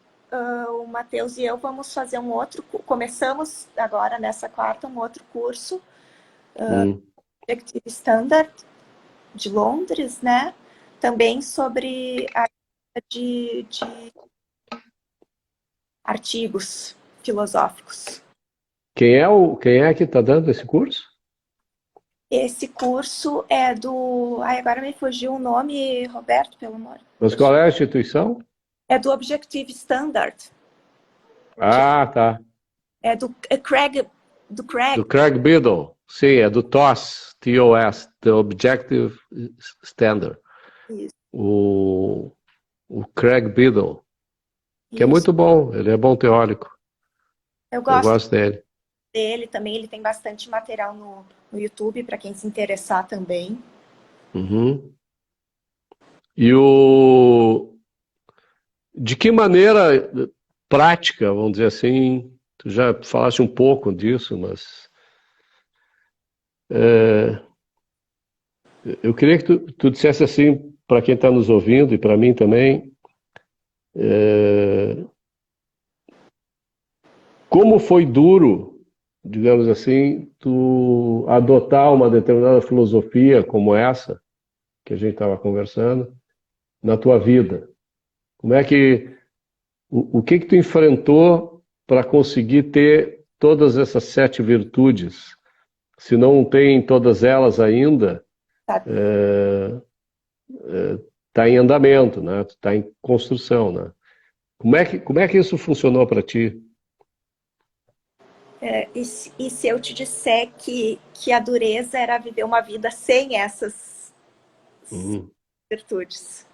o Matheus e eu vamos fazer começamos agora nessa quarta um outro curso, Hum. Objective Standard, de Londres, né? Também sobre a de artigos filosóficos. Quem é que está dando esse curso? Esse curso é do. Ai, agora me fugiu o nome, Roberto, pelo amor de Mas Deus. qual é a instituição? É do Objective Standard. Ah, tá. É do Craig. Do Do Craig. Craig Biddle. Sim, é do TOS, TOS, The Objective Standard. Isso, O, o Craig Biddle, que é isso. muito bom, ele é bom teórico. Eu Eu gosto gosto dele. dele também. Ele tem bastante material no YouTube para quem se interessar também. Uhum. E de que maneira prática, vamos dizer assim, tu já falaste um pouco disso, mas eu queria que tu dissesse assim, para quem está nos ouvindo e para mim também, como foi duro, digamos assim, tu adotar uma determinada filosofia como essa, que a gente estava conversando, na tua vida? Como é que, o que que tu enfrentou para conseguir ter todas essas 7 virtudes? Se não tem todas elas ainda, Tá? está em andamento, né? Está em construção, né? Como é que isso funcionou para ti? E se eu te disser que a dureza era viver uma vida sem essas Uhum. virtudes?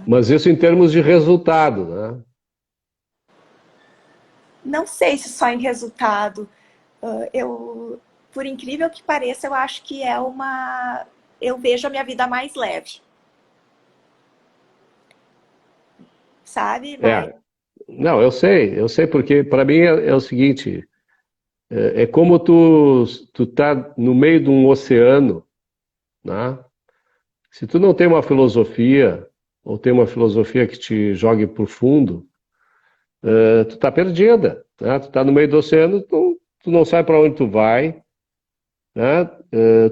Mas isso em termos de resultado, né? Não sei se só em resultado. Eu, por incrível que pareça, eu acho que é uma. Eu vejo a minha vida mais leve, sabe? Mas É, não, eu sei porque para mim é o seguinte, é como tu tá no meio de um oceano, né? Se tu não tem uma filosofia ou tem uma filosofia que te jogue para o fundo, tu tá perdida, né? Tu tá no meio do oceano, tu não sabe para onde tu vai, né?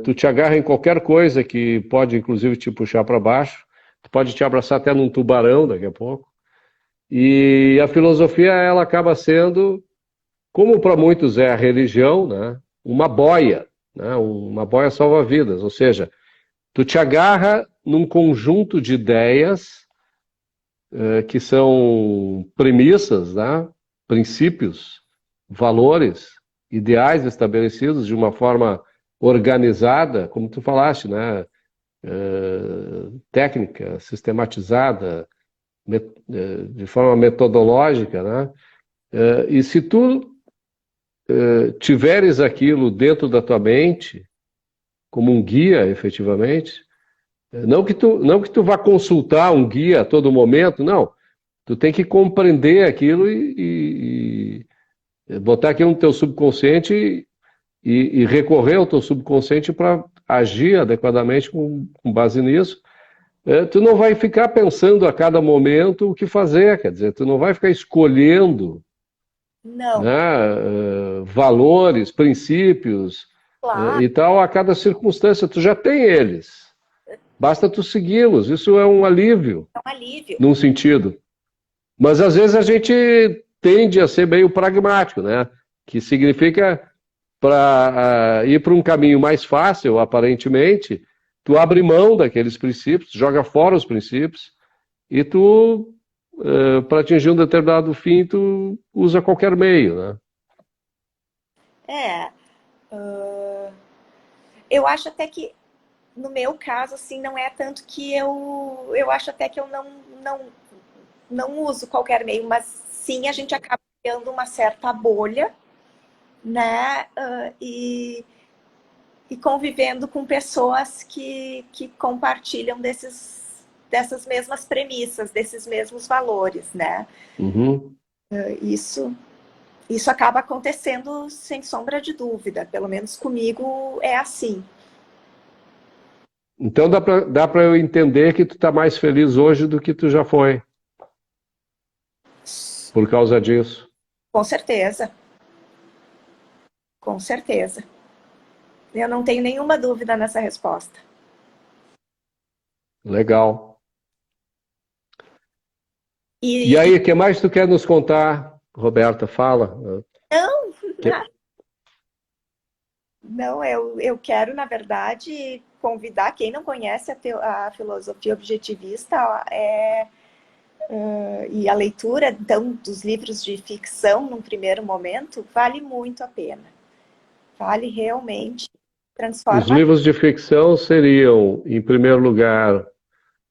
Tu te agarra em qualquer coisa que pode, inclusive, te puxar para baixo. Tu pode te abraçar até num tubarão daqui a pouco. E a filosofia, ela acaba sendo, como para muitos é a religião, né? Uma boia, né? Uma boia salva-vidas. Ou seja, tu te agarra num conjunto de ideias que são premissas, né? Princípios, valores, ideais estabelecidos de uma forma organizada, como tu falaste, né? Técnica, sistematizada, de forma metodológica, né? E se tu tiveres aquilo dentro da tua mente, como um guia, efetivamente, não que tu vá consultar um guia a todo momento, não. Tu tem que compreender aquilo e botar aquilo no teu subconsciente e recorrer ao teu subconsciente para agir adequadamente com base nisso. Tu não vai ficar pensando a cada momento o que fazer, quer dizer, tu não vai ficar escolhendo Não, né? Valores, princípios claro, e tal, a cada circunstância. Tu já tem eles. Basta tu segui-los. Isso é um alívio, é um alívio. num sentido. Mas às vezes a gente tende a ser meio pragmático, né? Que significa para ir para um caminho mais fácil, aparentemente, tu abre mão daqueles princípios, joga fora os princípios e tu, para atingir um determinado fim, tu usa qualquer meio, né? É, eu acho até que, no meu caso, assim, não é tanto que eu acho até que eu não uso qualquer meio, mas sim a gente acaba criando uma certa bolha, né? E convivendo com pessoas que compartilham dessas mesmas premissas, desses mesmos valores, né? Uhum. Isso, isso acaba acontecendo sem sombra de dúvida, pelo menos comigo é assim. Então dá para eu entender que tu tá mais feliz hoje do que tu já foi, por causa disso. Com certeza, com certeza. Eu não tenho nenhuma dúvida nessa resposta. Legal. E E aí, o que mais tu quer nos contar, Roberta? Fala. não, Que- não, eu quero, na verdade, convidar quem não conhece a filosofia objetivista e a leitura, então, dos livros de ficção, num primeiro momento, vale muito a pena. Vale realmente, Os transforma livros de ficção seriam, em primeiro lugar,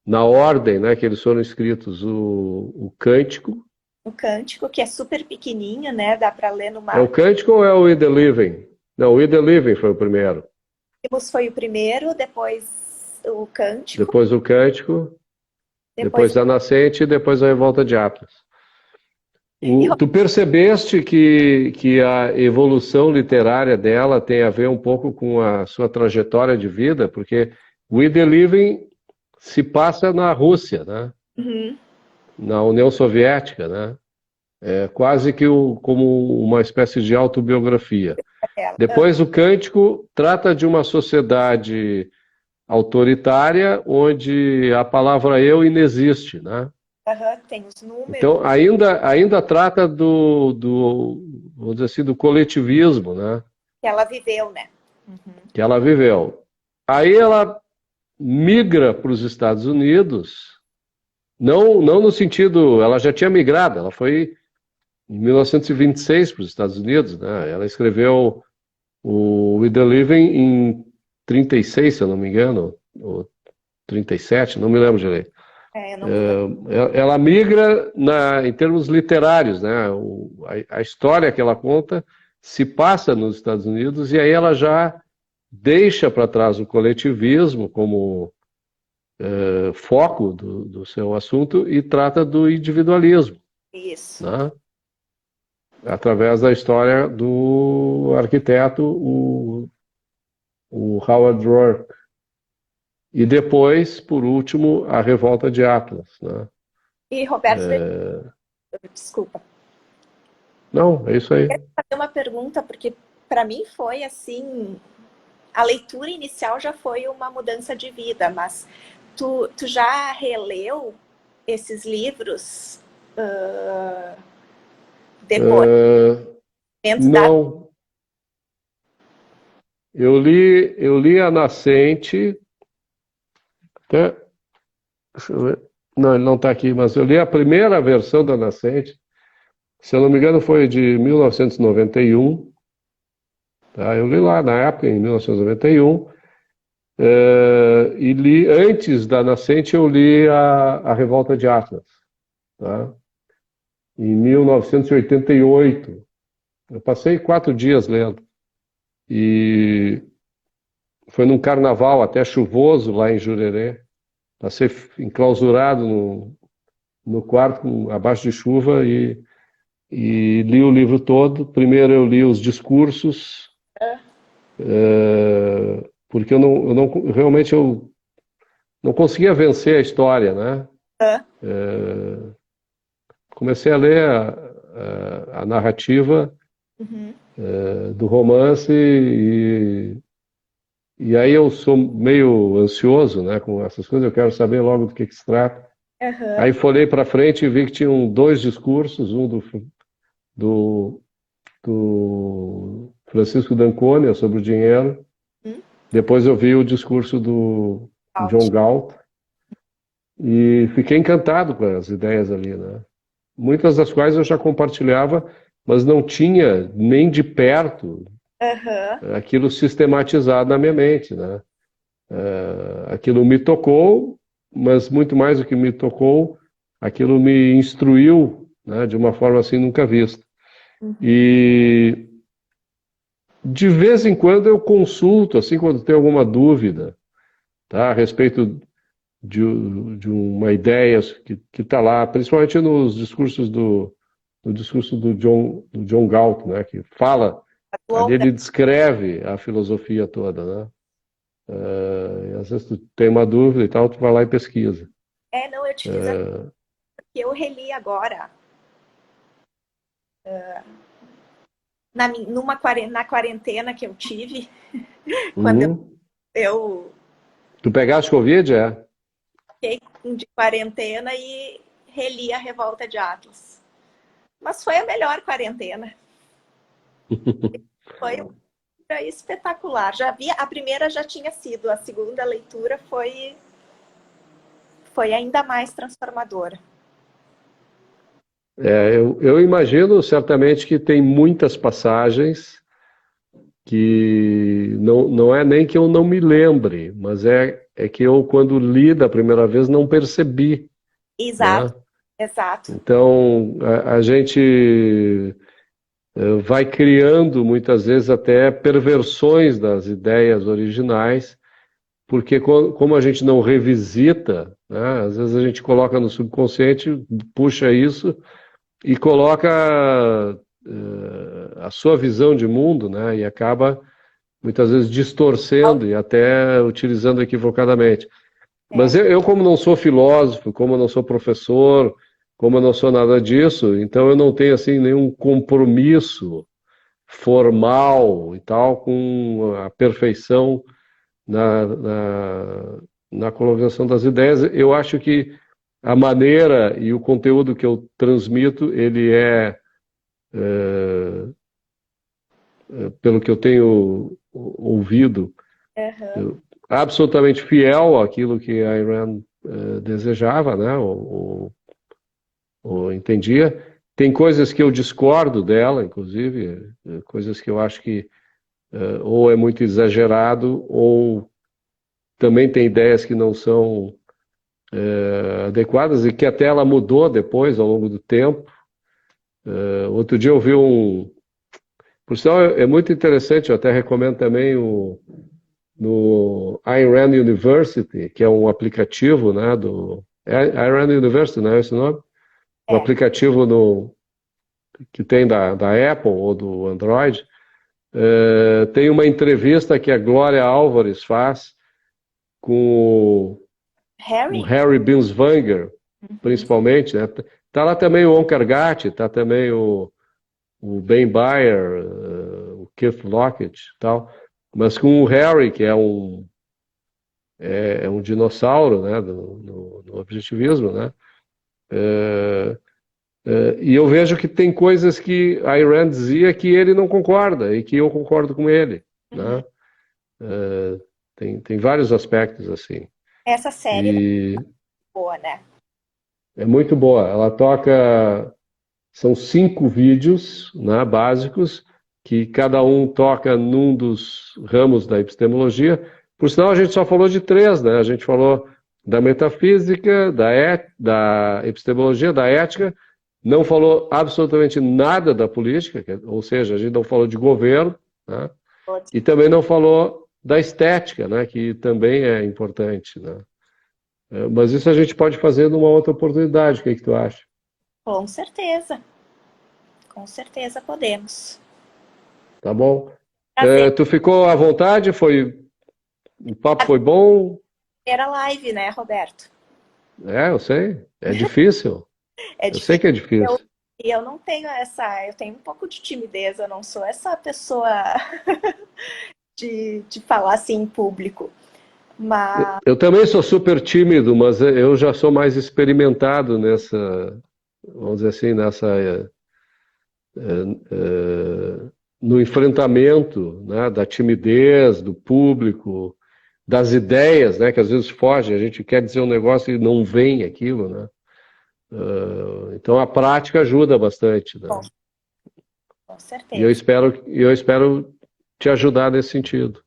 na ordem, né, que eles foram escritos, o Cântico. o Cântico, que é super pequenininho, né? Dá para ler É o numa... Cântico ou é o We the Living? Não, o We the Living foi o primeiro. Foi o primeiro, depois o Cântico, Depois o Cântico, depois... depois a Nascente e depois a Revolta de Atlas. Tu percebeste que a evolução literária dela tem a ver um pouco com a sua trajetória de vida? Porque We the Living se passa na Rússia, né? Uhum, Na União Soviética, né? É quase que como uma espécie de autobiografia. ela. Depois, o Cântico trata de uma sociedade autoritária onde a palavra eu inexiste, né? Uhum, tem os números Então, ainda trata vamos dizer assim, do coletivismo, né? que ela viveu, né? Uhum. Que ela viveu. Aí ela migra para os Estados Unidos, não no sentido, ela já tinha migrado, ela foi em 1926 para os Estados Unidos, né? Ela escreveu o We the Living em 36, se eu não me engano, ou 37, não me lembro direito. É, eu não me lembro. Ela migra em termos literários, né? A história que ela conta se passa nos Estados Unidos e aí ela já deixa para trás o coletivismo como foco do seu assunto e trata do individualismo, Isso. né? Através da história do arquiteto, o Howard Roark. E depois, por último, a Revolta de Atlas, né? E Roberto, desculpa, Não, é isso aí. quero fazer uma pergunta, porque para mim foi assim, a leitura inicial já foi uma mudança de vida, mas tu já releu esses livros depois da... Não, eu li a Nascente, até, deixa eu ver, não, ele não está aqui, mas eu li a primeira versão da Nascente, se eu não me engano foi de 1991, tá? Eu li lá na época, em 1991, e li, antes da Nascente eu li a Revolta de Atlas, tá? Em 1988. Eu passei 4 dias lendo. E foi num carnaval até chuvoso lá em Jurerê. Passei enclausurado no quarto, abaixo de chuva, e li o livro todo. Primeiro eu li os discursos, porque realmente eu não conseguia vencer a história, né? Comecei a ler a narrativa Uhum. do romance e aí eu sou meio ansioso, né, com essas coisas, eu quero saber logo do que se trata. Aham. Aí folhei para frente e vi que tinham dois discursos, um do, do Francisco d'Ancona sobre o dinheiro, Hum. depois eu vi o discurso do John Out. Galt e fiquei encantado com as ideias ali, né? Muitas das quais eu já compartilhava, mas não tinha nem de perto Aham. aquilo sistematizado na minha mente, né? Aquilo me tocou, mas muito mais do que me tocou, aquilo me instruiu, né, de uma forma assim nunca vista. Uhum. E de vez em quando eu consulto, assim, quando tenho alguma dúvida, tá, a respeito de uma ideia que está lá, principalmente nos discursos no discurso do John Galt, né, que fala, ali Longa. ele descreve a filosofia toda, né? E às vezes tu tem uma dúvida e tal, tu vai lá e pesquisa. Não, eu te fiz a que eu reli agora, na quarentena que eu tive, quando Uhum. eu Tu pegaste Covid, é? fiquei de quarentena e reli a Revolta de Atlas. Mas foi a melhor quarentena. Foi espetacular. Já vi, a primeira já tinha sido, a segunda leitura foi ainda mais transformadora. Eu imagino certamente que tem muitas passagens que não é nem que eu não me lembre, mas é que eu, quando li da primeira vez, não percebi, Exato, né? exato. Então, a gente vai criando, muitas vezes, até perversões das ideias originais, porque como a gente não revisita, né, às vezes a gente coloca no subconsciente, puxa isso e coloca a sua visão de mundo, né, e acaba muitas vezes distorcendo e até utilizando equivocadamente. Mas É. como não sou filósofo, como eu não sou professor, como eu não sou nada disso, então eu não tenho assim nenhum compromisso formal e tal com a perfeição na colocação das ideias. Eu acho que a maneira e o conteúdo que eu transmito, ele pelo que eu tenho ouvido, Uhum. eu- absolutamente fiel àquilo que a Iran desejava, né, ou entendia. Tem coisas que eu discordo dela, inclusive, coisas que eu acho que ou é muito exagerado, ou também tem ideias que não são adequadas e que até ela mudou depois, ao longo do tempo. Outro dia eu vi por sinal, é muito interessante, eu até recomendo também no Ayn Rand University, que é um aplicativo, né, Ayn Rand University, não é esse o nome? Um É. aplicativo que tem da Apple ou do Android. Tem uma entrevista que a Glória Álvares faz com o Harry? Harry Binswanger, Uhum. principalmente, né? Tá lá também o Oncar Gatti, tá também o Ben Bayer, o Keith Lockett e tal, mas com o Harry, que é um dinossauro, né, no objetivismo, né? E eu vejo que tem coisas que a Iran dizia que ele não concorda e que eu concordo com ele, Uhum. né? Tem vários aspectos assim. Essa série é E boa, né? é muito boa. Ela toca. São 5 vídeos, né, básicos, que cada um toca num dos ramos da epistemologia. Por sinal, a gente só falou de 3, né? A gente falou da metafísica, da epistemologia, da ética, não falou absolutamente nada da política, ou seja, a gente não falou de governo, né? E também não falou da estética, né? Que também é importante, né? Mas isso a gente pode fazer numa outra oportunidade, o que é que tu acha? Com certeza podemos. Tá bom? Prazer. Tu ficou à vontade? O papo A foi bom? primeira live, né, Roberto? Eu sei. É difícil. É Eu sei difícil. que é Eu difícil. E eu não tenho eu tenho um pouco de timidez, eu não sou essa pessoa de falar assim em público. Mas Eu também sou super tímido, mas eu já sou mais experimentado nessa, vamos dizer assim, no enfrentamento, né, da timidez, do público, das ideias, né, que às vezes foge, a gente quer dizer um negócio e não vem aquilo, né? Então a prática ajuda bastante, né? com, com E eu certeza. espero te ajudar nesse sentido.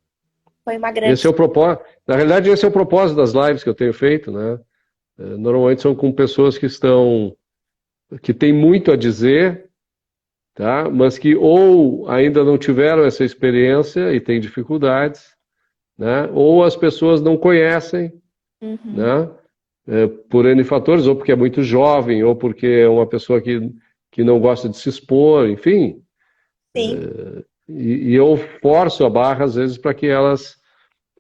Foi uma Esse grande. é o propósito. Na realidade, esse é o propósito das lives que eu tenho feito, né? Normalmente são com pessoas que têm muito a dizer, tá? Mas que ou ainda não tiveram essa experiência e têm dificuldades, né? Ou as pessoas não conhecem, Uhum. né? Por N fatores, ou porque é muito jovem, ou porque é uma pessoa que não gosta de se expor, enfim. Sim, E eu forço a barra, às vezes, para que elas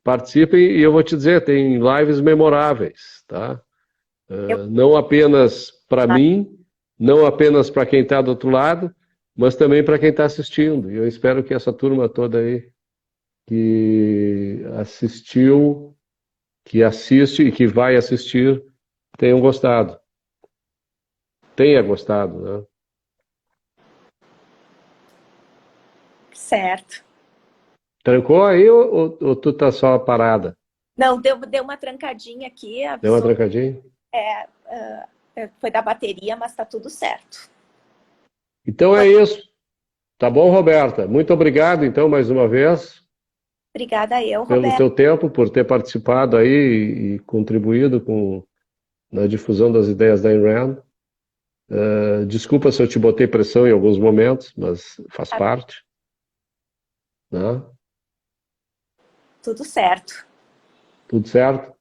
participem, e eu vou te dizer, tem lives memoráveis, tá? eu Não apenas para mim, não apenas para quem está do outro lado, mas também para quem está assistindo. E eu espero que essa turma toda aí que assistiu, que assiste e que vai assistir tenham gostado. Tenha gostado, né? certo. Trancou aí ou tu tá só parada? Não, deu uma trancadinha aqui, Deu uma avisou. trancadinha? Foi da bateria, mas tá tudo certo. Então é isso. Tá bom, Roberta? Muito obrigado, então, mais uma vez, Obrigada eu, pelo Roberto. teu tempo, por ter participado aí e contribuído na difusão das ideias da Ayn Rand. Desculpa se eu te botei pressão em alguns momentos, mas faz parte, né? Tudo certo. Tudo certo?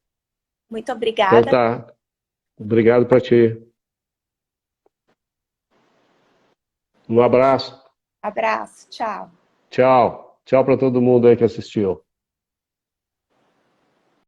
Muito Então obrigada. tá. Obrigado para ti. Um abraço. Abraço. Tchau. Tchau. Tchau para todo mundo aí que assistiu.